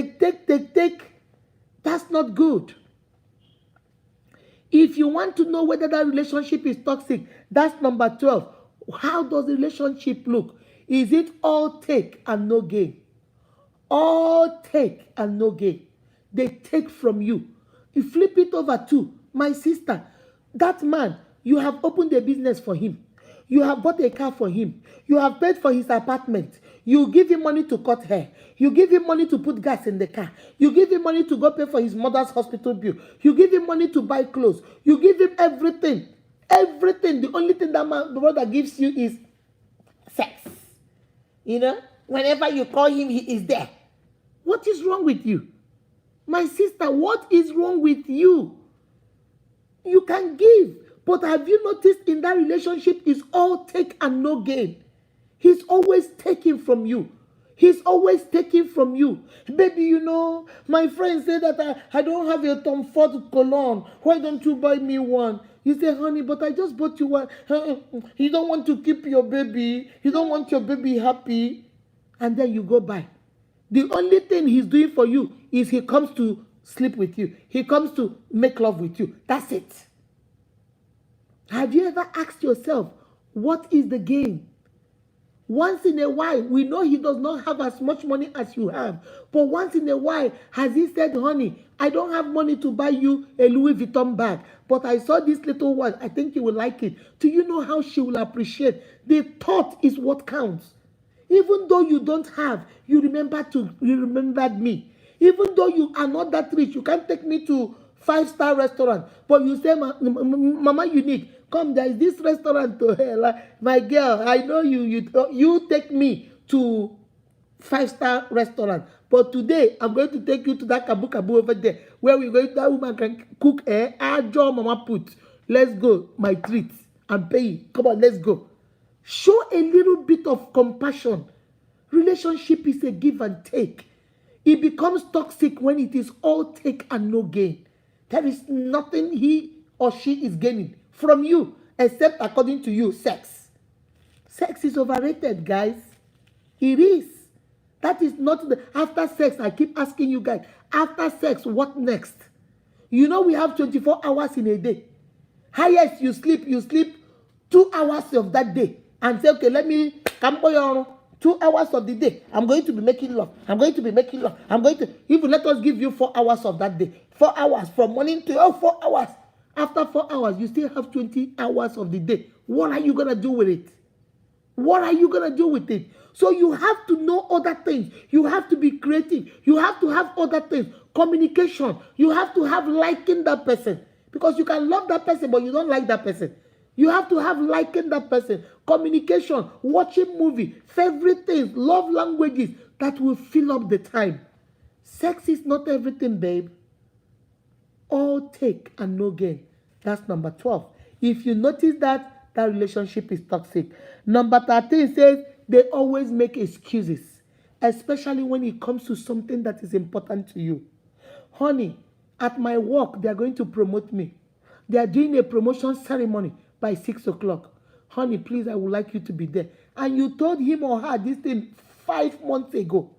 That's not good. If you want to know whether that relationship is toxic, that's number 12. How does the relationship look? Is it all take and no gain? All take and no gain. They take from you. You flip it over to my sister. That man, you have opened a business for him. You have bought a car for him. You have paid for his apartment. You give him money to cut hair. You give him money to put gas in the car. You give him money to go pay for his mother's hospital bill. You give him money to buy clothes. You give him everything. Everything. The only thing that my brother gives you is sex. You know, whenever you call him, he is there. What is wrong with you? My sister, what is wrong with you? You can give, but have you noticed in that relationship is all take and no gain? He's always taking from you. He's always taking from you. Baby, you know, my friend said that I don't have a Tom Ford cologne. Why don't you buy me one? You say, honey, but I just bought you one. You don't want to keep your baby. You don't want your baby happy. And then you go buy. The only thing he's doing for you is he comes to sleep with you. He comes to make love with you. That's it. Have you ever asked yourself, what is the gain? Once in a while, we know he does not have as much money as you have. But once in a while, has he said, honey, I don't have money to buy you a Louis Vuitton bag, but I saw this little one. I think you will like it. Do you know how she will appreciate? The thought is what counts. Even though you don't have, you remembered me. Even though you are not that rich, you can't take me to 5-star restaurant. But you say, Mama, you need. Come, there is this restaurant to hell. My girl, I know you take me to 5-star restaurant. But today, I'm going to take you to that kabu over there, where that woman can cook ajo mama put. Let's go, my treat. I'm paying. Come on, let's go. Show a little bit of compassion. Relationship is a give and take. It becomes toxic when it is all take and no gain. There is nothing he or she is gaining from you, except according to you, sex. Sex is overrated, guys. It is. That is not after sex. I keep asking you guys, after sex, what next? You know we have 24 hours in a day. Highest you sleep 2 hours of that day. And say, okay, let me come on 2 hours of the day. I'm going to be making love. Even let us give you 4 hours of that day. 4 hours from morning to 4 hours. After 4 hours, you still have 20 hours of the day. What are you going to do with it? What are you going to do with it? So you have to know other things. You have to be creative. You have to have other things. Communication. You have to have liking that person. Because you can love that person, but you don't like that person. You have to have liking that person, communication, watching movie, favorite things, love languages that will fill up the time. Sex is not everything, babe. All take and no gain. That's number 12. If you notice that, that relationship is toxic. Number 13 says they always make excuses, especially when it comes to something that is important to you. Honey, at my work, they are going to promote me. They are doing a promotion ceremony by 6 o'clock. Honey, please, I would like you to be there. And you told him or her this thing 5 months ago.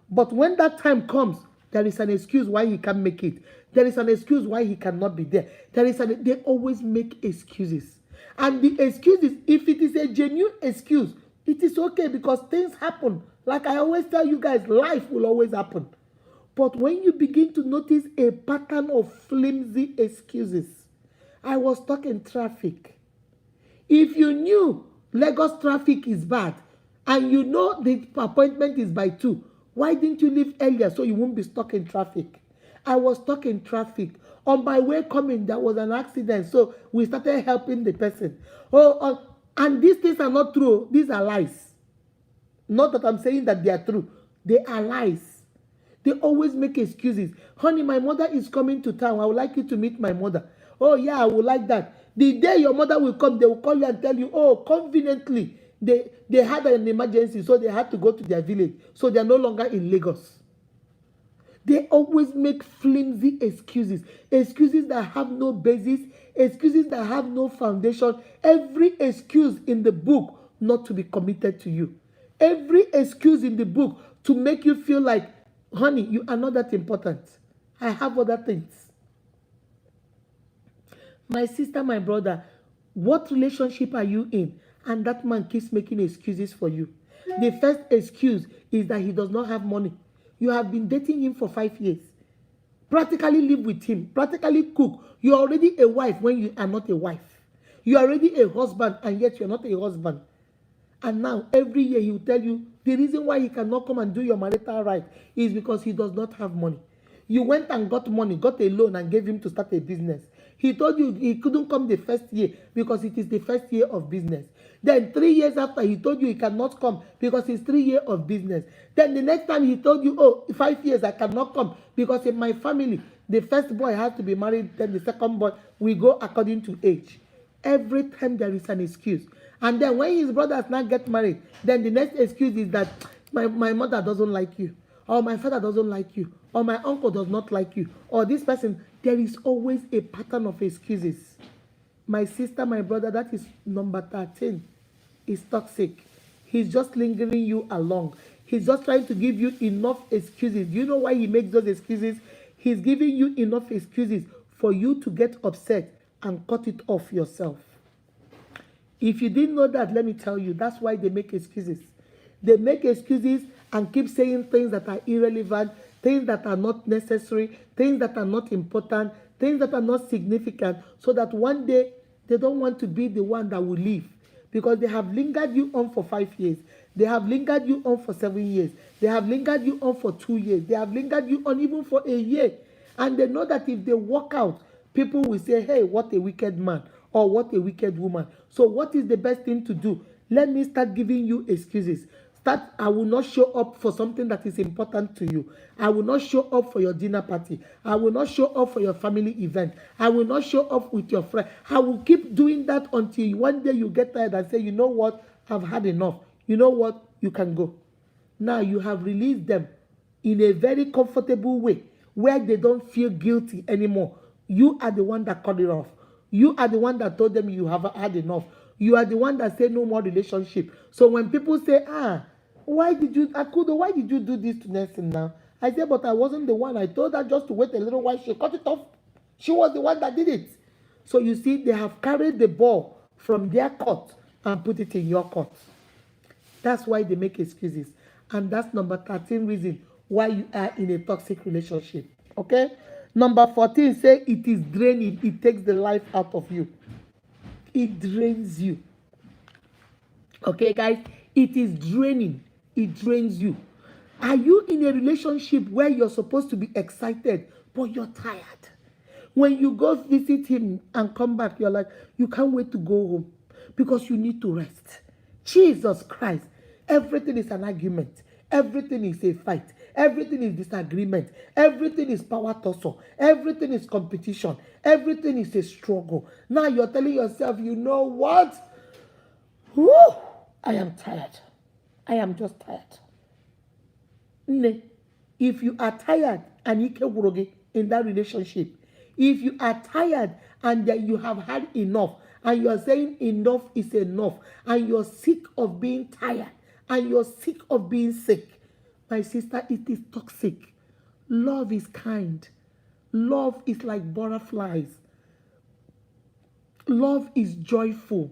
But when that time comes, there is an excuse why he can't make it. There is an excuse why he cannot be there. They always make excuses. And the excuses, if it is a genuine excuse, it is okay because things happen. Like I always tell you guys, life will always happen. But when you begin to notice a pattern of flimsy excuses, I was stuck in traffic. If you knew Lagos traffic is bad and you know the appointment is by 2, why didn't you leave earlier so you won't be stuck in traffic? I was stuck in traffic. On my way coming, there was an accident, so we started helping the person. And these things are not true. These are lies. Not that I'm saying that they are true. They are lies. They always make excuses. Honey, my mother is coming to town. I would like you to meet my mother. Oh, yeah, I would like that. The day your mother will come, they will call you and tell you, oh, conveniently, they had an emergency, so they had to go to their village. So they are no longer in Lagos. They always make flimsy excuses. Excuses that have no basis. Excuses that have no foundation. Every excuse in the book not to be committed to you. Every excuse in the book to make you feel like, honey, you are not that important. I have other things. My sister, my brother, what relationship are you in? And that man keeps making excuses for you. The first excuse is that he does not have money. You have been dating him for 5 years. Practically live with him. Practically cook. You are already a wife when you are not a wife. You are already a husband and yet you are not a husband. And now every year he will tell you the reason why he cannot come and do your marital right is because he does not have money. You went and got money, got a loan and gave him to start a business. He told you he couldn't come the first year because it is the first year of business. Then 3 years after, he told you he cannot come because it's 3 years of business. Then the next time he told you, oh, 5 years I cannot come because in my family, the first boy has to be married, then the second boy, we go according to age. Every time there is an excuse. And then when his brothers now get married, then the next excuse is that my mother doesn't like you, or my father doesn't like you, or my uncle does not like you, or this person. There is always a pattern of excuses. My sister, my brother, that is number 13. Is toxic. He's just lingering you along. He's just trying to give you enough excuses. Do you know why he makes those excuses? He's giving you enough excuses for you to get upset and cut it off yourself. If you didn't know that, let me tell you, that's why they make excuses. They make excuses and keep saying things that are irrelevant, things that are not necessary, things that are not important, things that are not significant, so that one day they don't want to be the one that will leave. Because they have lingered you on for 5 years. They have lingered you on for 7 years. They have lingered you on for 2 years. They have lingered you on even for a year. And they know that if they walk out, people will say, hey, what a wicked man or what a wicked woman. So what is the best thing to do? Let me start giving you excuses. I will not show up for something that is important to you. I will not show up for your dinner party. I will not show up for your family event. I will not show up with your friend. I will keep doing that until one day you get tired and say, you know what, I've had enough. You know what, you can go. Now you have released them in a very comfortable way where they don't feel guilty anymore. You are the one that cut it off. You are the one that told them you have had enough. You are the one that said no more relationship. So when people say, why did you do this to Nelson now? I said, but I wasn't the one. I told her just to wait a little while. She cut it off. She was the one that did it. So you see, they have carried the ball from their court and put it in your court. That's why they make excuses. And that's number 13 reason why you are in a toxic relationship. Okay? Number 14 say it is draining. It takes the life out of you. It drains you. Okay, guys? It is draining. It drains you. Are you in a relationship where you're supposed to be excited, but you're tired? When you go visit him and come back, you're like, you can't wait to go home because you need to rest. Jesus Christ. Everything is an argument. Everything is a fight. Everything is disagreement. Everything is power tussle. Everything is competition. Everything is a struggle. Now you're telling yourself, you know what? Woo! I am tired. I am just tired. If you are tired and in that relationship, if you are tired and that you have had enough and you are saying enough is enough and you're sick of being tired and you're sick of being sick, my sister, it is toxic. Love is kind. Love is like butterflies. Love is joyful.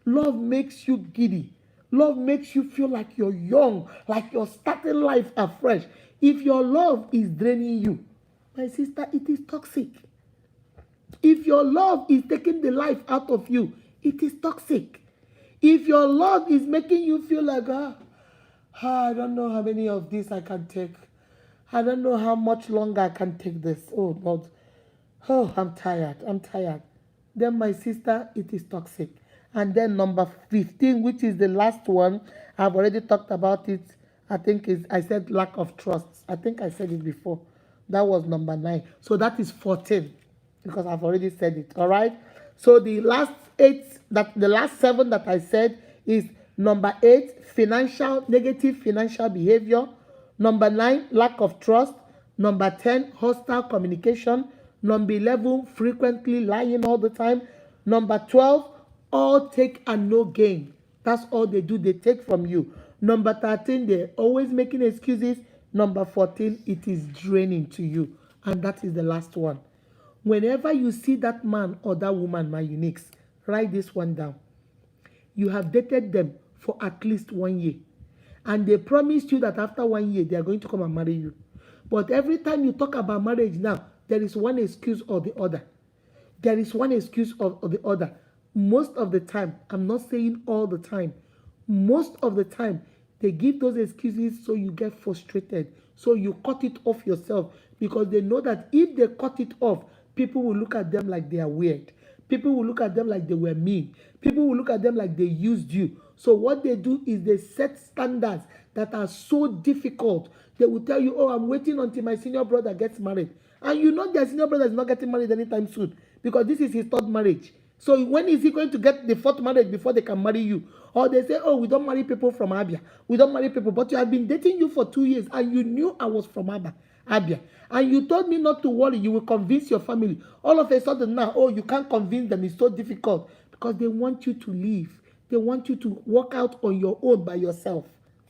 Love makes you giddy. Love makes you feel like you're young, like you're starting life afresh. If your love is draining you, my sister, it is toxic. If your love is taking the life out of you, it is toxic. If your love is making you feel like, I don't know how many of this I can take. I don't know how much longer I can take this. Oh, Lord. Oh, I'm tired. I'm tired. Then, my sister, it is toxic. And then number 15, which is the last one, I've already talked about it. I said lack of trust. I think I said it before. That was number 9. So that is 14 because I've already said it. All right. So the last 7 that I said is number 8, negative financial behavior. Number 9, lack of trust. Number 10, hostile communication. Number 11, frequently lying all the time. Number 12, all take and no gain. That's all they do. They take from you. Number 13, they're always making excuses. Number 14, it is draining to you. And that is the last one. Whenever you see that man or that woman, my uniques, write this one down. You have dated them for at least 1 year. And they promised you that after 1 year, they are going to come and marry you. But every time you talk about marriage now, there is one excuse or the other. There is one excuse or the other. Most of the time, I'm not saying all the time, most of the time, they give those excuses so you get frustrated. So you cut it off yourself because they know that if they cut it off, people will look at them like they are weird. People will look at them like they were mean. People will look at them like they used you. So what they do is they set standards that are so difficult. They will tell you, oh, I'm waiting until my senior brother gets married. And you know their senior brother is not getting married anytime soon because this is his 3rd marriage. So when is he going to get the 4th marriage before they can marry you? Or they say, oh, we don't marry people from Abia. We don't marry people. But you have been dating you for 2 years and you knew I was from Abia. And you told me not to worry. You will convince your family. All of a sudden now, oh, you can't convince them. It's so difficult. Because they want you to leave. They want you to work out on your own by yourself.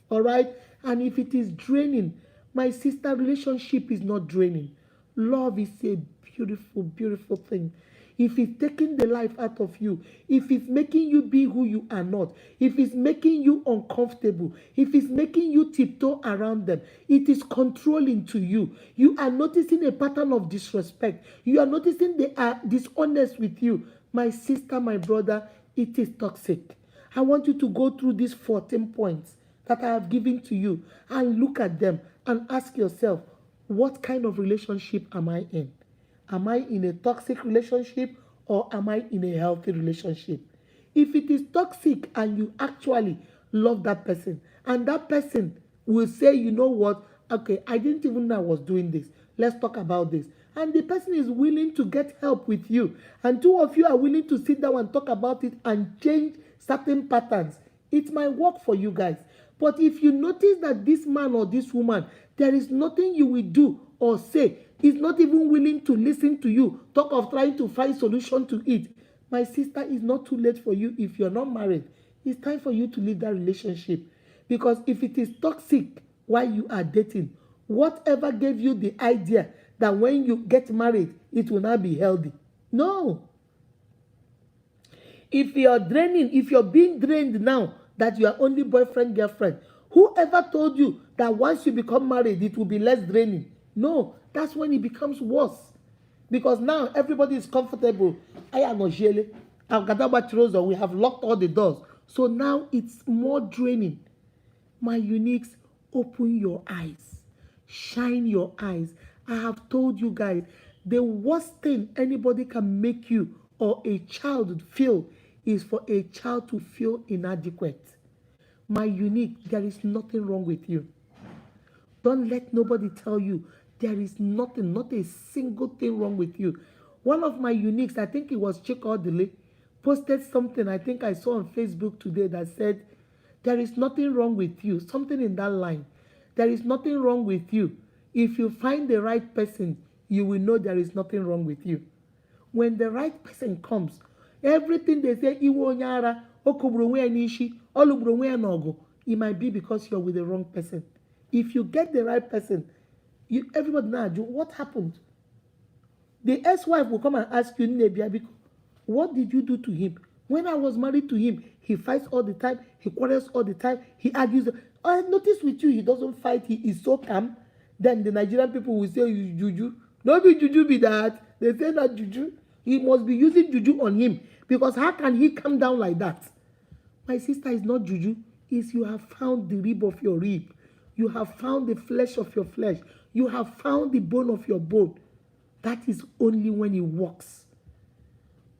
All right? And if it is draining, my sister, relationship is not draining. Love is a beautiful, beautiful thing. If it's taking the life out of you, if it's making you be who you are not, if it's making you uncomfortable, if it's making you tiptoe around them, it is controlling to you. You are noticing a pattern of disrespect. You are noticing they are dishonest with you. My sister, my brother, it is toxic. I want you to go through these 14 points that I have given to you and look at them and ask yourself, what kind of relationship am I in? Am I in a toxic relationship or am I in a healthy relationship? If it is toxic and you actually love that person and that person will say, you know what, okay, I didn't even know I was doing this. Let's talk about this. And the person is willing to get help with you. And 2 of you are willing to sit down and talk about it and change certain patterns. It might work for you guys. But if you notice that this man or this woman, there is nothing you will do or say, is not even willing to listen to you, talk of trying to find solution to it. My sister, it's not too late for you if you're not married. It's time for you to leave that relationship. Because if it is toxic while you are dating, whatever gave you the idea that when you get married, it will not be healthy? No. If you're being drained now that you are only boyfriend, girlfriend, whoever told you that once you become married, it will be less draining? No, that's when it becomes worse. Because now everybody is comfortable. We have locked all the doors. So now it's more draining. My uniques, open your eyes. Shine your eyes. I have told you guys, The worst thing anybody can make you or a child feel is for a child to feel inadequate. My unique, there is nothing wrong with you. Don't let nobody tell you there is nothing, not a single thing wrong with you. One of my uniques, I think it was Chikodile, posted something I think I saw on Facebook today that said, there is nothing wrong with you. Something in that line. There is nothing wrong with you. If you find the right person, you will know there is nothing wrong with you. When the right person comes, everything they say, Iwo Nyara, Okubruwe Nishi, Olubruwe Nogo, it might be because you're with the wrong person. If you get the right person, everybody now, what happened? The ex-wife will come and ask you, Nebiabiko, what did you do to him? When I was married to him, he fights all the time, he quarrels all the time, he argues. I notice with you, he doesn't fight, he is so calm. Then the Nigerian people will say, Juju. No be Juju be that. They say that Juju. He must be using Juju on him. Because how can he come down like that? My sister, is not Juju. It's you have found the rib of your rib. You have found the flesh of your flesh. You have found the bone of your bone. That is only when it works.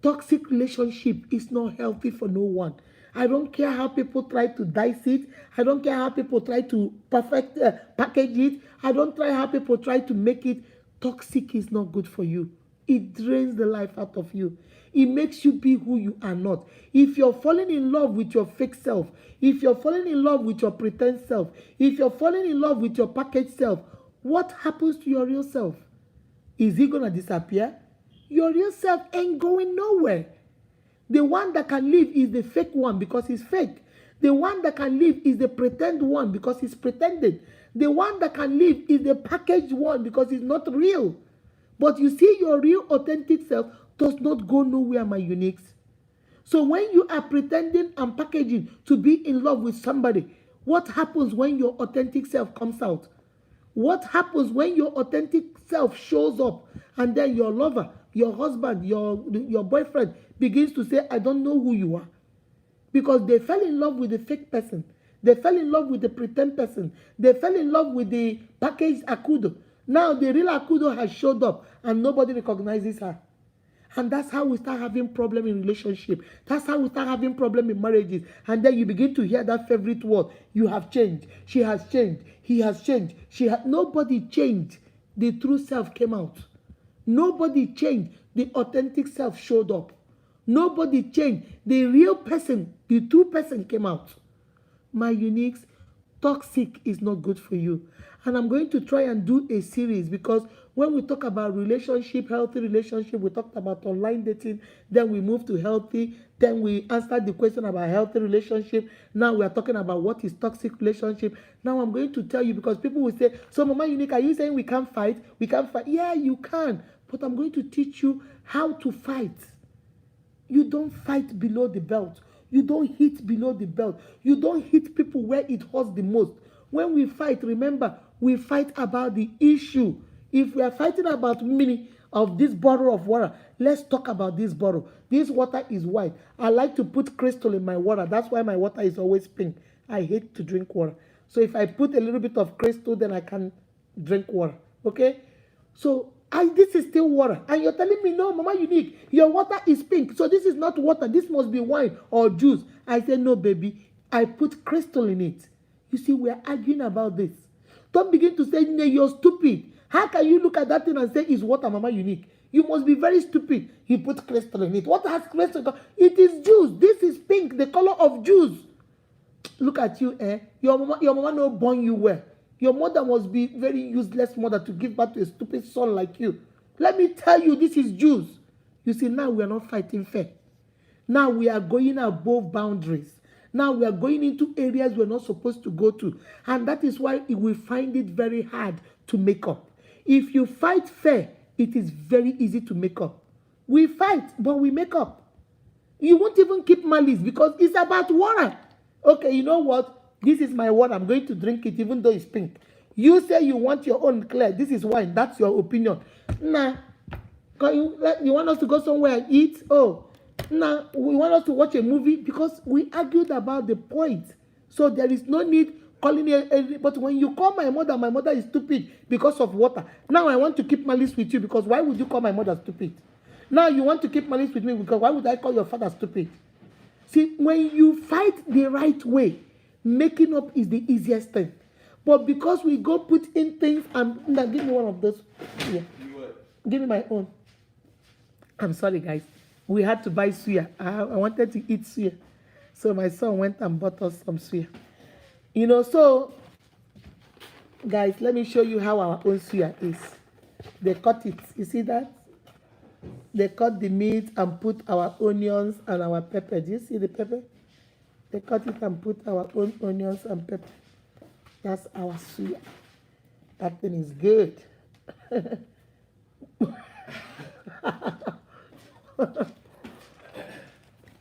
Toxic relationship is not healthy for no one. I don't care how people try to dice it. I don't care how people try to package it. I don't care how people try to make it. Toxic is not good for you. It drains the life out of you. It makes you be who you are not. If you're falling in love with your fake self, if you're falling in love with your pretend self, if you're falling in love with your packaged self, what happens to your real self? Is it going to disappear? Your real self ain't going nowhere. The one that can live is the fake one because he's fake. The one that can live is the pretend one because he's pretended. The one that can live is the packaged one because he's not real. But you see, your real authentic self does not go nowhere, my uniques. So when you are pretending and packaging to be in love with somebody, what happens when your authentic self comes out? What happens when your authentic self shows up and then your lover, your husband, your boyfriend begins to say, I don't know who you are? Because they fell in love with the fake person. They fell in love with the pretend person. They fell in love with the packaged Akudo. Now the real Akudo has showed up and nobody recognizes her. And that's how we start having problem in relationship. That's how we start having problem in marriages. And then you begin to hear that favorite word. You have changed. She has changed. He has changed. Nobody changed. The true self came out. Nobody changed. The authentic self showed up. Nobody changed. The real person, the true person came out. My uniques, toxic is not good for you. And I'm going to try and do a series because when we talk about relationship, healthy relationship, we talked about online dating, then we move to healthy, then we answered the question about healthy relationship. Now we are talking about what is toxic relationship. Now I'm going to tell you because people will say, so Mama Unique, are you saying we can't fight? We can't fight. Yeah, you can. But I'm going to teach you how to fight. You don't fight below the belt. You don't hit below the belt. You don't hit people where it hurts the most. When we fight, remember, we fight about the issue. If we are fighting about meaning of this bottle of water, let's talk about this bottle. This water is white. I like to put crystal in my water. That's why my water is always pink. I hate to drink water. So if I put a little bit of crystal, then I can drink water. Okay? So this is still water. And you're telling me, no, Mama Unique, your water is pink. So this is not water. This must be wine or juice. I say, no, baby. I put crystal in it. You see, we're arguing about this. Don't begin to say, no, you're stupid. How can you look at that thing and say it's water, Mama Unique? You must be very stupid. He put crystal in it. What has crystal? It is juice. This is pink, the color of juice. Look at you, eh? Your mama no born you well. Your mother must be very useless mother to give birth to a stupid son like you. Let me tell you, this is juice. You see, now we are not fighting fair. Now we are going above boundaries. Now we are going into areas we're not supposed to go to. And that is why we find it very hard to make up. If you fight fair, it is very easy to make up. We fight, but we make up. You won't even keep malice because it's about water. Okay, you know what? This is my water. I'm going to drink it even though it's pink. You say you want your own clear. This is wine. That's your opinion. Nah. You want us to go somewhere and eat? Oh. We want us to watch a movie because we argued about the point. So there is no need calling you, but when you call my mother is stupid because of water. Now I want to keep malice with you because why would you call my mother stupid? Now you want to keep malice with me because why would I call your father stupid? See, when you fight the right way, making up is the easiest thing. But because we go put in things and now give me one of those. Yeah. Give me my own. I'm sorry, guys. We had to buy suya. I wanted to eat suya. So my son went and bought us some suya. You know, so, guys, let me show you how our own suya is. They cut it. You see that? They cut the meat and put our onions and our pepper. Do you see the pepper? They cut it and put our own onions and pepper. That's our suya. That thing is good.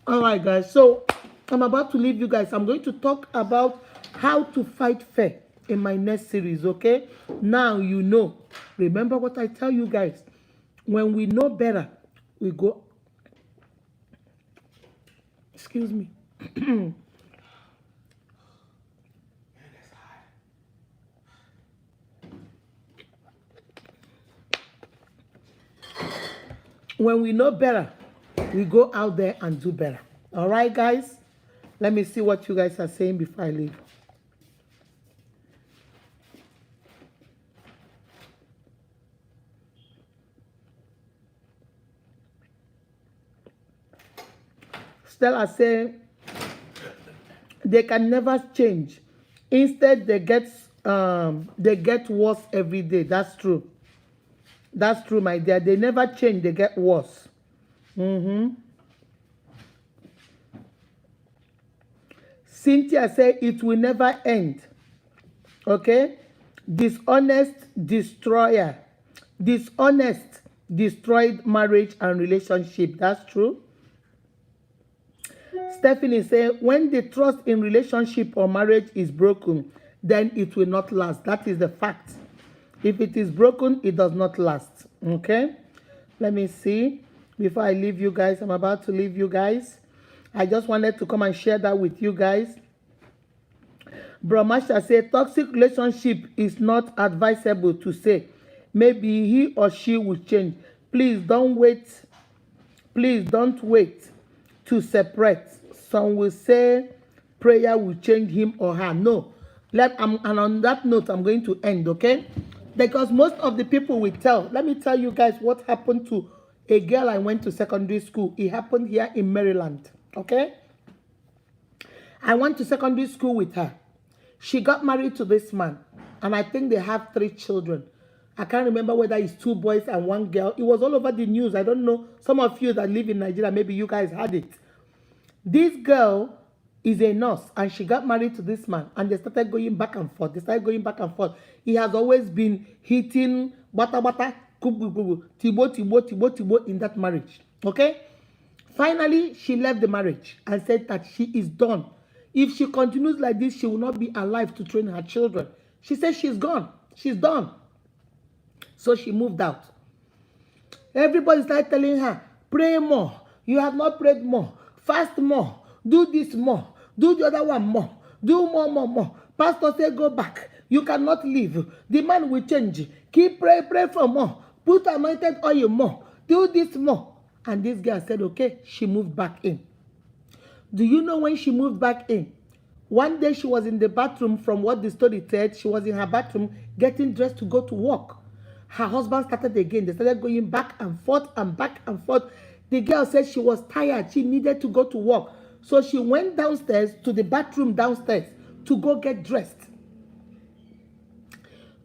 All right, guys. So I'm about to leave you guys. I'm going to talk about how to fight fair in my next series, okay? Now you know. Remember what I tell you guys. When we know better, we go. Excuse me. When we know better, we go out there and do better. All right, guys? Let me see what you guys are saying before I leave. Stella said they can never change. Instead, they get worse every day. That's true. That's true, my dear. They never change. They get worse. Cynthia said it will never end. Okay? Dishonest destroyer. Dishonest destroyed marriage and relationship. That's true. Stephanie said when the trust in relationship or marriage is broken, then it will not last. That is the fact. If it is broken, it does not last. Okay? Let me see. Before I leave you guys, I'm about to leave you guys. I just wanted to come and share that with you guys. Brahmasha said toxic relationship is not advisable to say. Maybe he or she will change. Please don't wait. Please don't wait to separate. Some will say prayer will change him or her. No. And on that note, I'm going to end, okay? Because most of the people will tell. Let me tell you guys what happened to a girl I went to secondary school. It happened here in Maryland, okay? I went to secondary school with her. She got married to this man, and I think they have 3 children. I can't remember whether it's 2 boys and 1 girl. It was all over the news. I don't know. Some of you that live in Nigeria, maybe you guys had it. This girl is a nurse, and she got married to this man, and they started going back and forth. He has always been hitting bata, tibo in that marriage. Okay? Finally, she left the marriage and said that she is done. If she continues like this, she will not be alive to train her children. She said she's gone. She's done. So she moved out. Everybody started telling her, pray more. You have not prayed more. Fast more. Do this more. Do the other one more. Do more. Pastor said, go back. You cannot leave. The man will change. Keep pray for more. Put anointed oil more. Do this more. And this girl said, okay, she moved back in. Do you know when she moved back in? One day she was in the bathroom, from what the story said, she was in her bathroom getting dressed to go to work. Her husband started again. They started going back and forth and back and forth. The girl said she was tired. She needed to go to work. So she went downstairs to the bathroom downstairs to go get dressed.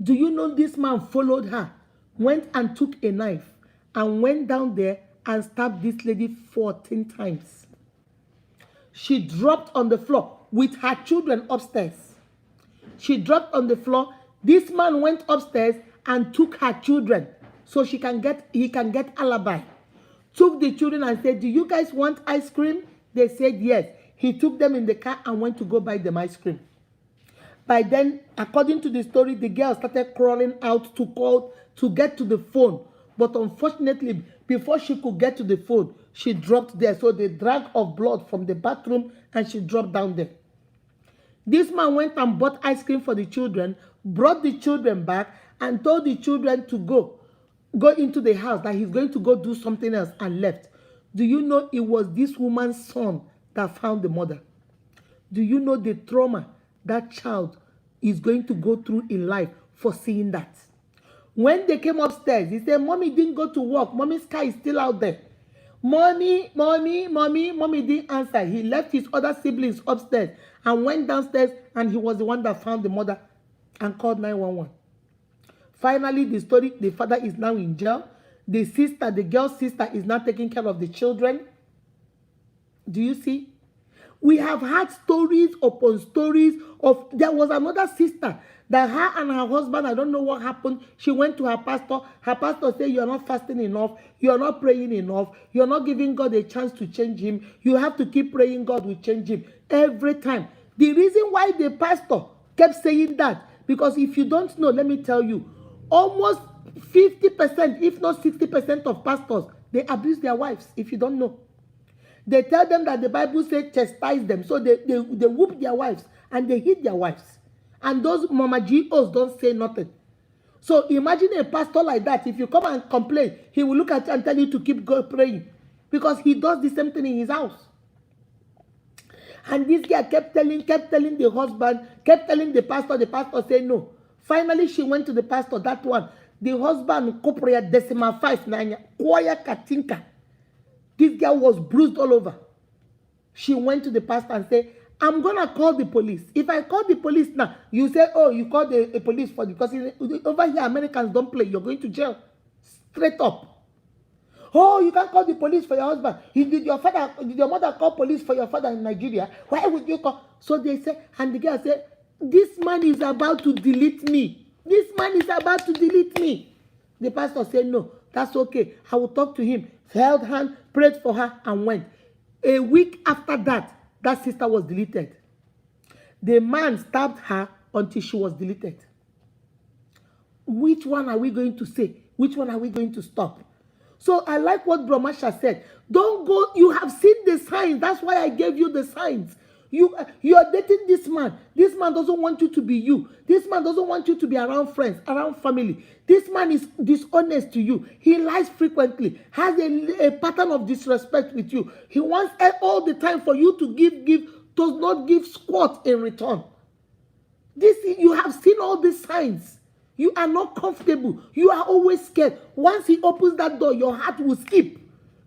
Do you know this man followed her, went and took a knife and went down there and stabbed this lady 14 times. She dropped on the floor with her children upstairs. She dropped on the floor. This man went upstairs and took her children so he can get alibi. Took the children and said, do you guys want ice cream? They said yes. He took them in the car and went to go buy them ice cream. By then, according to the story, the girl started crawling out to get to the phone. But unfortunately, before she could get to the phone, she dropped there. So the drag of blood from the bathroom, and she dropped down there. This man went and bought ice cream for the children, brought the children back, and told the children to go into the house, that he's going to go do something else, and left. Do you know it was this woman's son that found the mother? Do you know the trauma that child is going to go through in life for seeing that? When they came upstairs, he said, Mommy didn't go to work. Mommy's car is still out there. Mommy didn't answer. He left his other siblings upstairs and went downstairs, and he was the one that found the mother and called 911. Finally, the father is now in jail. The girl's sister is now taking care of the children. Do you see? We have had stories upon stories of, there was another sister that her and her husband, I don't know what happened. She went to her pastor. Her pastor said, you're not fasting enough. You're not praying enough. You're not giving God a chance to change him. You have to keep praying God will change him every time. The reason why the pastor kept saying that, because if you don't know, let me tell you, almost 50%, if not 60% of pastors, they abuse their wives, if you don't know. They tell them that the Bible says chastise them. So they whoop their wives and they hit their wives. And those Mama GOs don't say nothing. So imagine a pastor like that. If you come and complain, he will look at you and tell you to keep praying. Because he does the same thing in his house. And this guy kept telling the husband, kept telling the pastor said no. Finally, she went to the pastor, that one. The husband, Kopria Decimal 5, Kwaya Katinka. This girl was bruised all over. She went to the pastor and said, I'm going to call the police. If I call the police now, you say, oh, you called the police for, because over here, Americans don't play. You're going to jail. Straight up. Oh, you can't call the police for your husband. Did your mother call police for your father in Nigeria? Why would you call? So they said, and the girl said, this man is about to delete me. This man is about to delete me. The pastor said, no, that's okay. I will talk to him. Held hand, prayed for her, and went. A week after that, that sister was deleted. The man stabbed her until she was deleted. Which one are we going to say? Which one are we going to stop? So I like what Brahmasha said. Don't go, you have seen the signs. That's why I gave you the signs. You are dating this man. This man doesn't want you to be you. This man doesn't want you to be around friends, around family. This man is dishonest to you. He lies frequently, has a pattern of disrespect with you. He wants all the time for you to give, does not give squat in return. You have seen all these signs. You are not comfortable. You are always scared. Once he opens that door, your heart will skip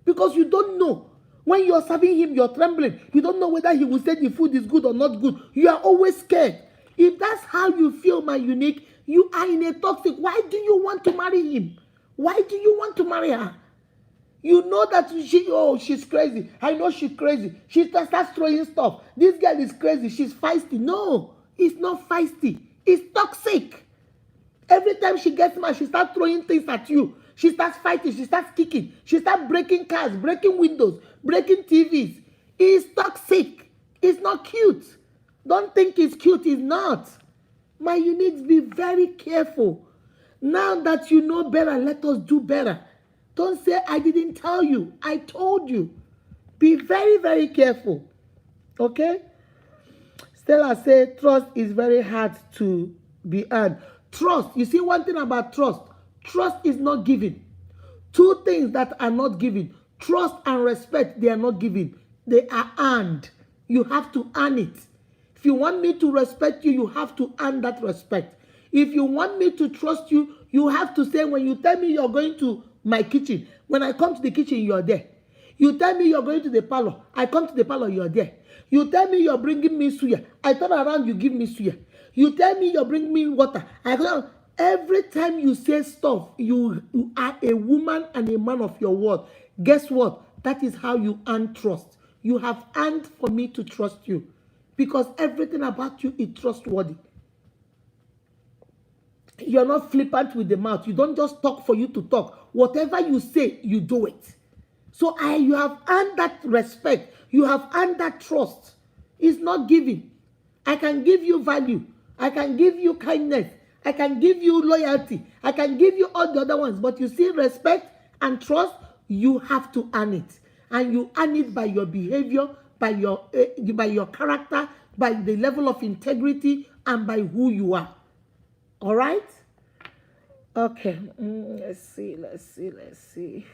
because you don't know. When you're serving him, you're trembling. You don't know whether he will say the food is good or not good. You are always scared. If that's how you feel, my unique, you are in a toxic. Why do you want to marry him? Why do you want to marry her? You know that she's crazy. I know she's crazy. She starts throwing stuff. This girl is crazy. She's feisty. No, it's not feisty. It's toxic. Every time she gets mad, she starts throwing things at you. She starts fighting. She starts kicking. She starts breaking cars, breaking windows, breaking TVs. It's toxic. It's not cute. Don't think it's cute. It's not. My uniques, be very careful. Now that you know better, let us do better. Don't say, I didn't tell you. I told you. Be very, very careful. Okay? Stella said, trust is very hard to be earned. Trust. You see one thing about trust. Trust is not given. Two things that are not given. Trust and respect, they are not given. They are earned. You have to earn it. If you want me to respect you, you have to earn that respect. If you want me to trust you, you have to say, when you tell me you're going to my kitchen, when I come to the kitchen, you're there. You tell me you're going to the parlor, I come to the parlor, you're there. You tell me you're bringing me suya, I turn around, you give me suya. You tell me you're bringing me water, every time you say stuff, you are a woman and a man of your word. Guess what? That is how you earn trust. You have earned for me to trust you. Because everything about you is trustworthy. You're not flippant with the mouth. You don't just talk for you to talk. Whatever you say, you do it. So you have earned that respect. You have earned that trust. It's not giving. I can give you value. I can give you kindness. I can give you loyalty. I can give you all the other ones. But you see, respect and trust, you have to earn it. And you earn it by your behavior, by your character. by the level of integrity and by who you are. All right? Okay. Let's see.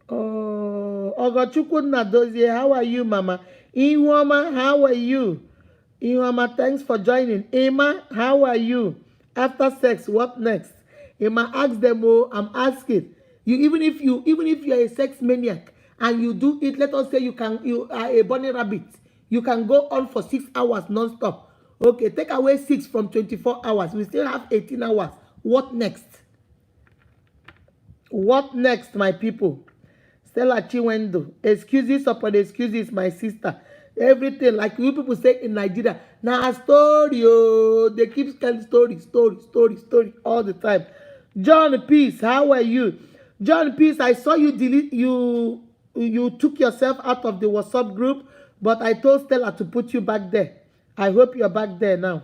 Oh, Ogochukwu Nadozie, how are you, Mama? Ihuoma, how are you? Ihuoma, thanks for joining. Emma, how are you? After sex, what next? Emma, ask them. Oh, I'm asking you. Even if you are a sex maniac and you do it, let us say you are a bunny rabbit. You can go on for 6 hours non-stop. Okay, take away 6 from 24 hours. We still have 18 hours. What next? What next, my people? Stella Chiwendo, excuses upon excuses, my sister. Everything, like you people say in Nigeria, na story, oh, they keep telling story all the time. John Peace, how are you? John Peace, I saw you you took yourself out of the WhatsApp group, but I told Stella to put you back there. I hope you're back there now.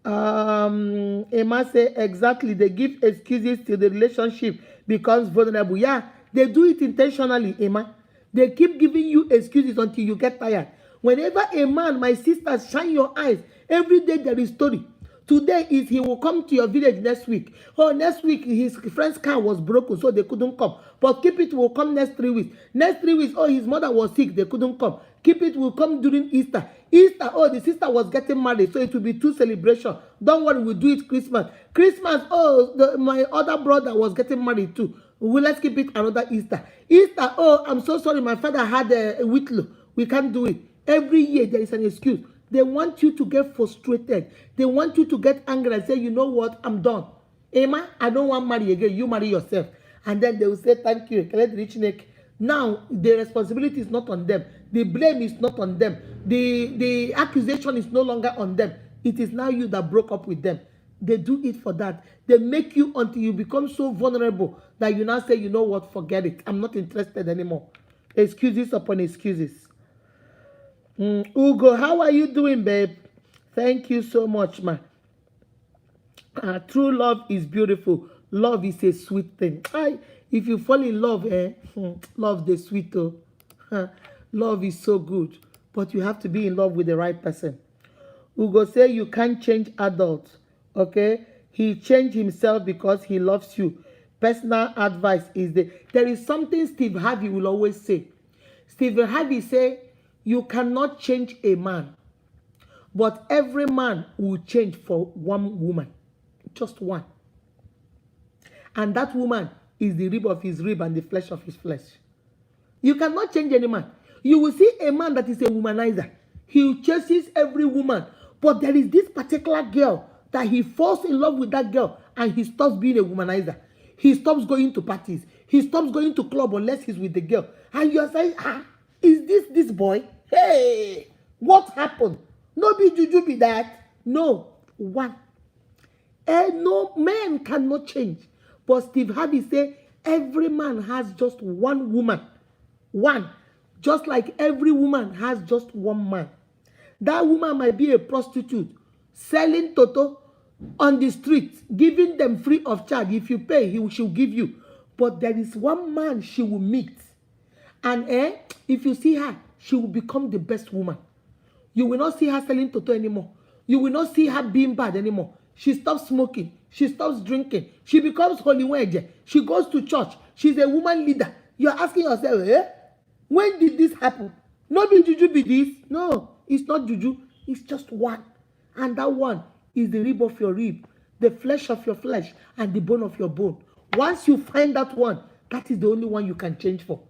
Emma say exactly, they give excuses till the relationship becomes vulnerable. Yeah, they do it intentionally, Emma. They keep giving you excuses until you get tired. Whenever a man, my sisters, shine your eyes, every day there is story. Today is he will come to your village next week. Oh, next week his friend's car was broken, so they couldn't come. But keep it will come next 3 weeks. Next 3 weeks, oh, his mother was sick, they couldn't come. Keep it will come during Easter. Easter, oh, the sister was getting married, so it will be 2 celebrations. Don't worry, we'll do it Christmas. Christmas, oh, my other brother was getting married too. Let's keep it another Easter. Easter, oh, I'm so sorry, my father had a whitlow. We can't do it. Every year there is an excuse. They want you to get frustrated. They want you to get angry and say, you know what, I'm done. Emma, I don't want to marry again. You marry yourself. And then they will say, thank you. Now, the responsibility is not on them. The blame is not on them. The accusation is no longer on them. It is now you that broke up with them. They do it for that. They make you until you become so vulnerable that you now say, you know what, forget it. I'm not interested anymore. Excuses upon excuses. Ugo, how are you doing, babe? Thank you so much, ma. True love is beautiful. Love is a sweet thing. If you fall in love, love is sweet, oh. Love is so good. But you have to be in love with the right person. Ugo say you can't change adults. Okay? He changed himself because he loves you. Personal advice is there is something Steve Harvey will always say. Steve Harvey say, you cannot change a man, but every man will change for one woman, just one. And that woman is the rib of his rib and the flesh of his flesh. You cannot change any man. You will see a man that is a womanizer. He chases every woman, but there is this particular girl that he falls in love with that girl and he stops being a womanizer. He stops going to parties. He stops going to club unless he's with the girl. And you are saying, is this boy? Hey, what happened? No be juju be that. No, one. No man cannot change. But Steve Harvey say every man has just one woman. One. Just like every woman has just one man. That woman might be a prostitute, selling toto on the street, giving them free of charge. If you pay, she'll give you. But there is one man she will meet. And if you see her, she will become the best woman. You will not see her selling toto anymore. You will not see her being bad anymore. She stops smoking. She stops drinking. She becomes holy wedge. She goes to church. She's a woman leader. You're asking yourself, when did this happen? Not be juju be this. No, it's not juju. It's just one. And that one is the rib of your rib, the flesh of your flesh, and the bone of your bone. Once you find that one, that is the only one you can change for.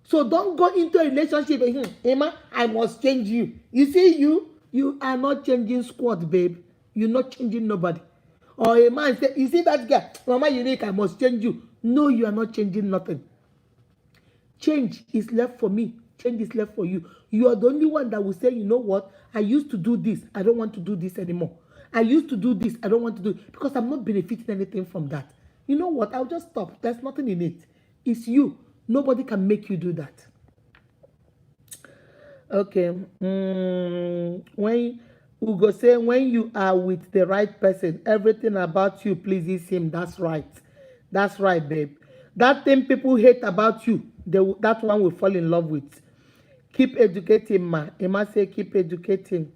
So don't go into a relationship and Emma, I must change you. You see, you are not changing squad, babe. You're not changing nobody. Or a man say, you see that girl, Mama Unique, I must change you. No, you are not changing nothing. Change is left for me. Change is left for you. You are the only one that will say, you know what? I used to do this. I don't want to do this anymore. I used to do this. I don't want to do it because I'm not benefiting anything from that. You know what? I'll just stop. There's nothing in it. It's you. Nobody can make you do that. Okay. When Ugo say, when you are with the right person, everything about you pleases him. That's right. That's right, babe. That thing people hate about you, that one will fall in love with. Keep educating, ma. Emma say keep educating.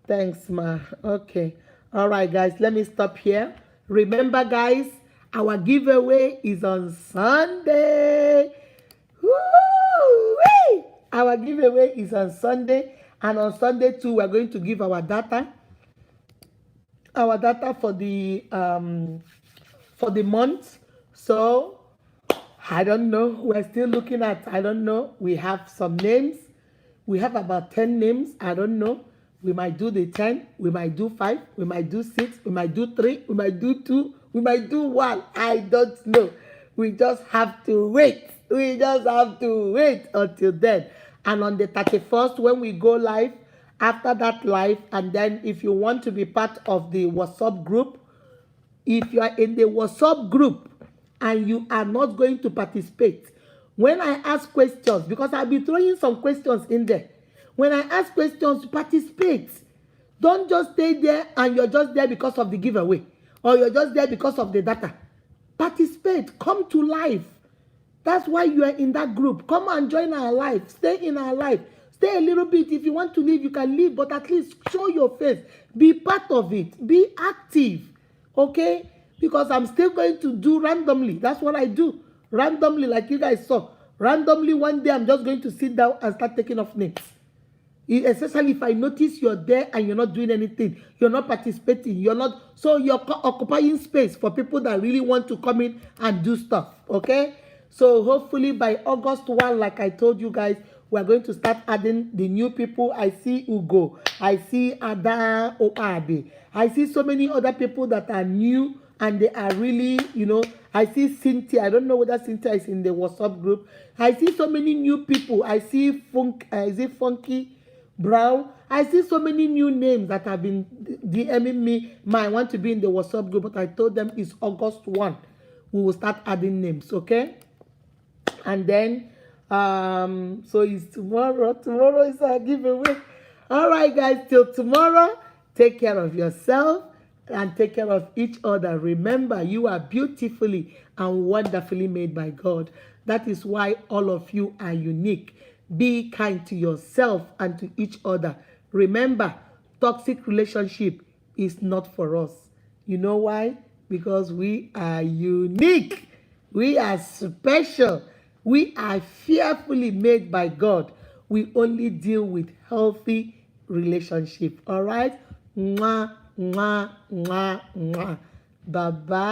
Thanks, ma. Okay. All right, guys. Let me stop here. Remember, guys, our giveaway is on Sunday. Woo-wee! Our giveaway is on Sunday, and on Sunday too, we're going to give our data for the month. So I don't know. We're still looking at, I don't know. We have some names. We have about 10 names. I don't know. We might do the 10. We might do 5. We might do 6. We might do 3. We might do 2. We might do 1. I don't know. We just have to wait. We just have to wait until then. And on the 31st, when we go live, after that live, and then if you want to be part of the WhatsApp group, if you are in the WhatsApp group and you are not going to participate, when I ask questions, because I'll be throwing some questions in there, when I ask questions, participate. Don't just stay there and you're just there because of the giveaway, or you're just there because of the data. Participate. Come to life. That's why you are in that group. Come and join our life. Stay in our life. Stay a little bit. If you want to leave, you can leave, but at least show your face. Be part of it. Be active. Okay? Because I'm still going to do randomly. That's what I do. Randomly, like you guys saw. Randomly, one day I'm just going to sit down and start taking off names. Especially if I notice you're there and you're not doing anything, you're not participating, so you're occupying space for people that really want to come in and do stuff. Okay? So hopefully by August 1, like I told you guys, we're going to start adding the new people. I see Ugo, I see Ada Oabe, I see so many other people that are new and they are really, I see Cynthia. I don't know whether Cynthia is in the WhatsApp group. I see so many new people. I see is it Funky Brown? I see so many new names that have been DMing me. I want to be in the WhatsApp group, but I told them it's August 1. We will start adding names, okay? And then, so it's tomorrow. Tomorrow is our giveaway. All right, guys, till tomorrow, take care of yourself and take care of each other. Remember, you are beautifully and wonderfully made by God. That is why all of you are unique. Be kind to yourself and to each other. Remember, toxic relationship is not for us. You know why? Because we are unique. We are special. We are fearfully made by God. We only deal with healthy relationship. All right? Mwah, mwah, mwah, mwah. Bye-bye.